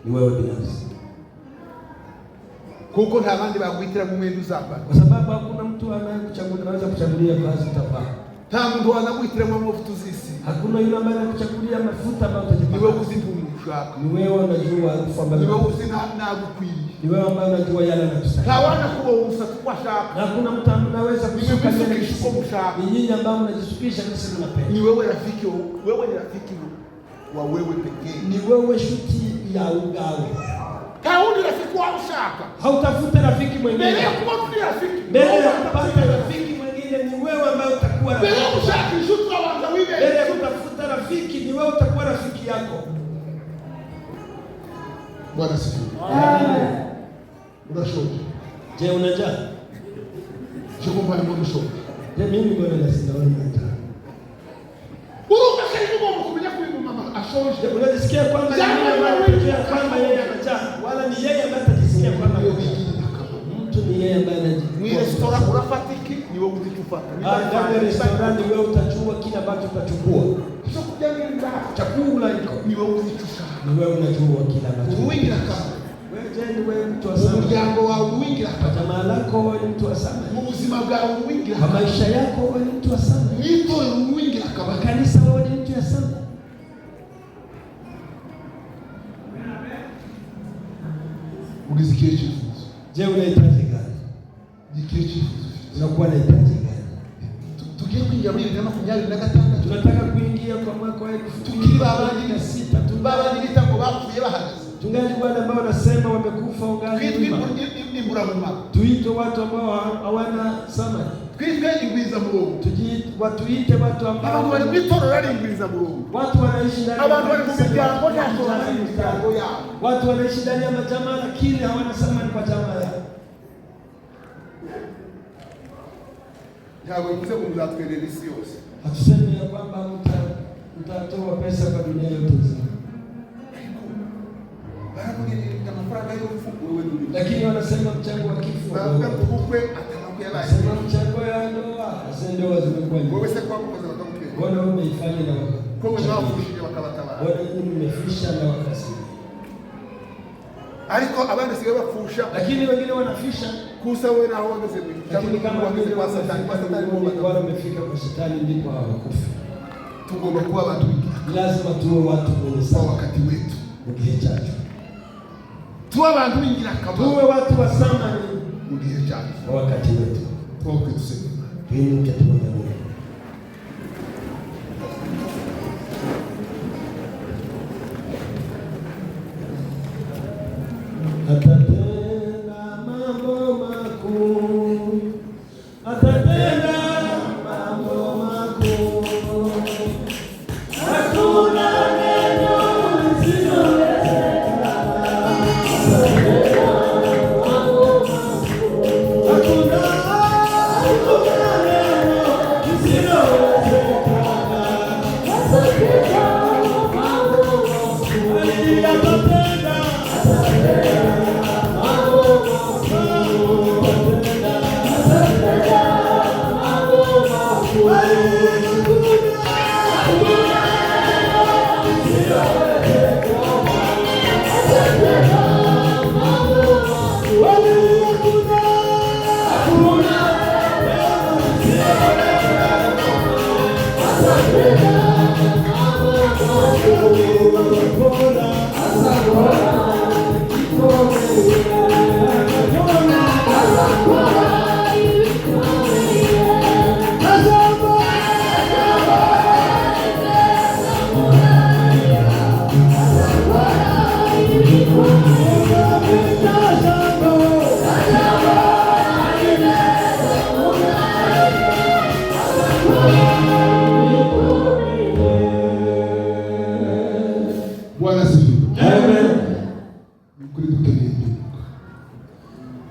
ni wewe binafsi. Kuko nta bandi bakwitira mu mwenda uzambara. Kwa sababu hakuna mtu anayekuchagulia, anaweza kuchagulia vazi utavaa. Nta muntu anakwitira mu mafuta uzisi. Hakuna yule ambaye anakuchagulia mafuta ambayo utajipaka. Ni wewe uzitunga ushaka. Ni wewe unajua harufu ambayo. Ni wewe nagukwiriye. Ni wewe ambaye unajua yale yanakustahili. Hawana kuba umusatsi kwa shaka. Na hakuna mtu anaweza kusuka nywele kishiko mshaka. Ni nyinyi ambao mnajisukisha kisa mnapenda. Ni wewe rafiki, wewe ni rafiki wa wewe pekee. Ni wewe shuti ya ugawe. Kauni rafiki wa ushaka. Hautafute rafiki mwingine. Mbele ya kuwa ni rafiki. Mbele ya kupata rafiki mwingine ni wewe ambaye utakuwa rafiki. Mbele ya ushaka shuti wa wanda wibe. Mbele ya kutafuta rafiki ni wewe utakuwa rafiki yako. Bwana sifiwe. Amen. Unashoka. Je, unajaa? Chukua mbona unashoka? Je, mimi mbona nasinaona mta? Uruka karibu kwa kumenya kwa mama ashoshe. Unajisikia kwamba yeye anajaa wala ni yeye ambaye atajisikia kwamba mtu ni yeye ambaye anajisikia. Ni restaurant urafatiki ni wewe uzichufata. Ndani ya restaurant ni wewe utachukua kile ambacho utachukua. Sio kujenga chakula iko ni wewe uzichufata. Ni wewe unajua kile ambacho. Uwingira kama wewe je, ni wewe mtu wa sana. Mjango wa uwingira kwa jamaa lako wewe ni mtu wa sana. Muzima bwawe uwingira. Kwa maisha yako wewe ni mtu wa sana. Nito uwingira kama kanisa wewe ni mtu wa sana. Ugizikie chifuzo. Je, unahitaji gani? Jikie chifuzo. Unakuwa unahitaji gani? Tukiye kuingia muri 2026 tunataka kuingia kwa mwaka wa 2026 tubabandi bitango bapfuye bahagaze. Tungali wale ambao wanasema wamekufa ungali. Tuite watu ambao hawana thamani. Kwitwe ingwiza Mungu. Tuite watu ambao abantu bari kwitorora ingwiza Mungu. Watu wanaishi ndani ya abantu bari mu miryango yao. Watu wanaishi ndani ya majamaa lakini hawana thamani kwa jamaa yao. Ntabwo bivuze ngo muzatwerera isi yose. Hatusemi ya kwamba mtatoa pesa kwa dunia yote nzima. Lakini wanasema mchango wa kifo. Wanasema mchango ya ndoa. Sasa ndoa zimekuwa nyingi. Wewe sasa kwako kwanza watakupe. Bwana umeifanya na wako. Kwa wewe wafushije wakabatabara. Bwana umefisha na wakasi. Ariko abandi sigaye bapfusha. Lakini wengine wanafisha kusa wewe na wangeze mwili. Lakini kama wengine kwa satani wale wamefika kwa shetani ndipo hawakufa. Tugomba kuwa watu wengi. Lazima tuwe watu wenye sawa wakati wetu. Mugihe cyacu. Tuwe abantu bingira kamaro. Tuwe watu wa thamani mugihe cyacu. Wakati wetu. Tuwe tuseme. Tuinuke tuombe Mungu. Atatenda mambo makuu. Atatenda mambo makuu. Hakuna neno lisilowezekana. Hakuna neno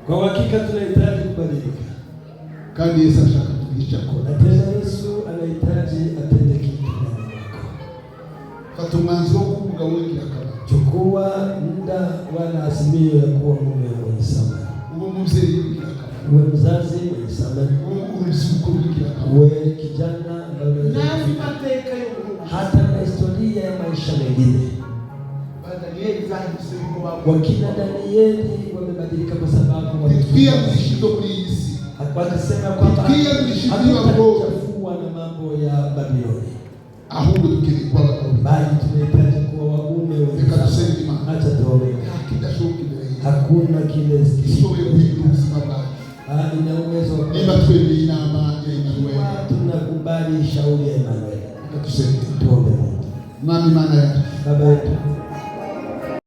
Kwa hakika tunahitaji kubadilika. Kandi Yesu ashaka kutugisha kona. Na tena Yesu anahitaji atende kitu ndani yako. Fata umwanzuro wo kuvuga wewe kirakaba. Chukua muda wala azimio ya kuwa mume mwenye samani. Uwe mzee kirakaba. Uwe mzazi mwenye samani. Uwe msuko kirakaba. Uwe kijana ambaye hata na historia ya maisha mengine. Wakina Danieli wamebadilika kwa sababu pia mlishindo kulisi. Wakasema kwamba pia mlishindo kuchafua na mambo ya Babiloni. Ahubwo tukilikuwa bali tunahitaji kuwa waume wenye kusema acha tuombe. Hakuna kile kisichowe kuhindura baba. Ina uwezo wa niba twende inama ya Emmanuel. Tunakubali shauri ya Emmanuel. Tuseme tuombe. Mami maana ya Baba